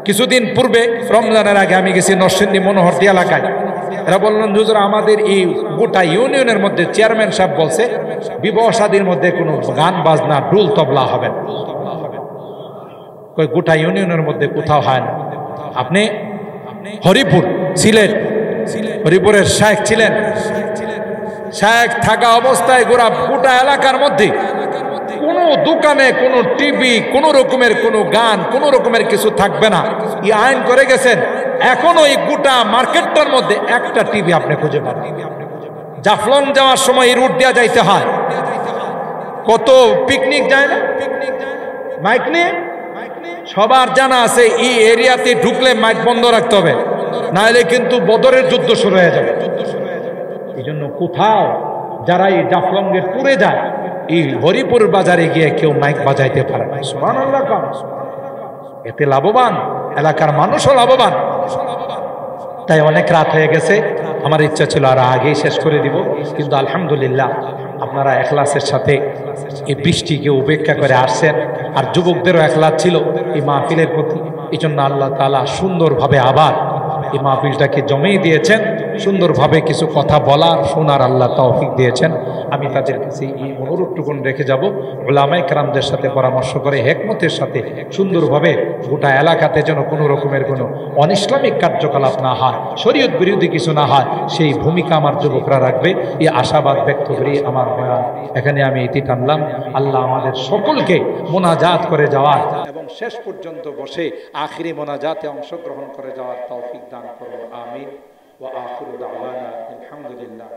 কিছুদিন পূর্বে রমজানের আগে আমি গেছি নরসিংদী মনোহরদী এলাকায়। এরা বললেন হুজুর আমাদের এই গোটা ইউনিয়নের মধ্যে চেয়ারম্যান সাহেব বলছে বিবাহ শাদীর মধ্যে কোনো গান বাজনা ঢোল তবলা হবে না। গোটা ইউনিয়নের মধ্যে কোথাও হয় না। আপনি হরিপুর সিলেট, হরিপুরের শেখ ছিলেন, শেখ থাকা অবস্থায় গোটা এলাকার মধ্যে কোনো দোকানে কোনো টিভি, কোন রকমের কোনো গান, কোন রকমের কিছু থাকবে না, এই আইন করে গেছেন। এখনো এই গোটা মার্কেটটার মধ্যে একটা টিভি আপনি খুঁজে পাবেন। জাফলং যাওয়ার সময় এই রুট দেওয়া যাইতে হয়, কত পিকনিক যায় না মাইক নিয়ে। সবার জানা আছে এই এরিয়াতে ঢুকলে মাইক বন্ধ রাখতে হবে, নাহলে কিন্তু বদরের যুদ্ধ শুরু হয়ে যাবে। এই জন্য কোথাও যারা এই জাফলংয়ের পুরে যায়, এই হরিপুর বাজারে গিয়ে কেউ মাইক বাজাইতে পারে না। সুবহানাল্লাহ, এতে লাভবান এলাকার মানুষও লাভবান। তাই অনেক রাত হয়ে গেছে, আমার ইচ্ছা ছিল আর আগেই শেষ করে দিব, কিন্তু আলহামদুলিল্লাহ আপনারা এখলাসের সাথে এই বৃষ্টিকে উপেক্ষা করে আসছেন। আর যুবকদেরও এখলাস ছিল এই মাহফিলের প্রতি। এই জন্য আল্লাহ তাআলা সুন্দরভাবে আবার এই মাহফিলটাকে জমেই দিয়েছেন, সুন্দরভাবে কিছু কথা বলার শোনার আল্লাহ তৌফিক দিয়েছেন। আমি তাদের কাছে এই অনুরোধটুকুন রেখে যাব, উলামায়ে কেরামদের সাথে পরামর্শ করে হেকমতের সাথে সুন্দরভাবে গোটা এলাকাতে যেন কোনো রকমের কোনো অনিসলামিক কার্যকলাপ না হয়, শরীয়ত বিরোধী কিছু না হয়, সেই ভূমিকা আমার যুবকরা রাখবে। এই আশাবাদ ব্যক্ত করি আমার বয়ান এখানে আমি ইতি টানলাম। আল্লাহ আমাদের সকলকে মোনাজাত করে যাওয়ার এবং শেষ পর্যন্ত বসে আখিরি মোনাজাতে অংশগ্রহণ করে যাওয়ার তৌফিক দান করুন। আমিন। ওয়া আখিরু দাওয়ানা আলহামদুলিল্লাহ।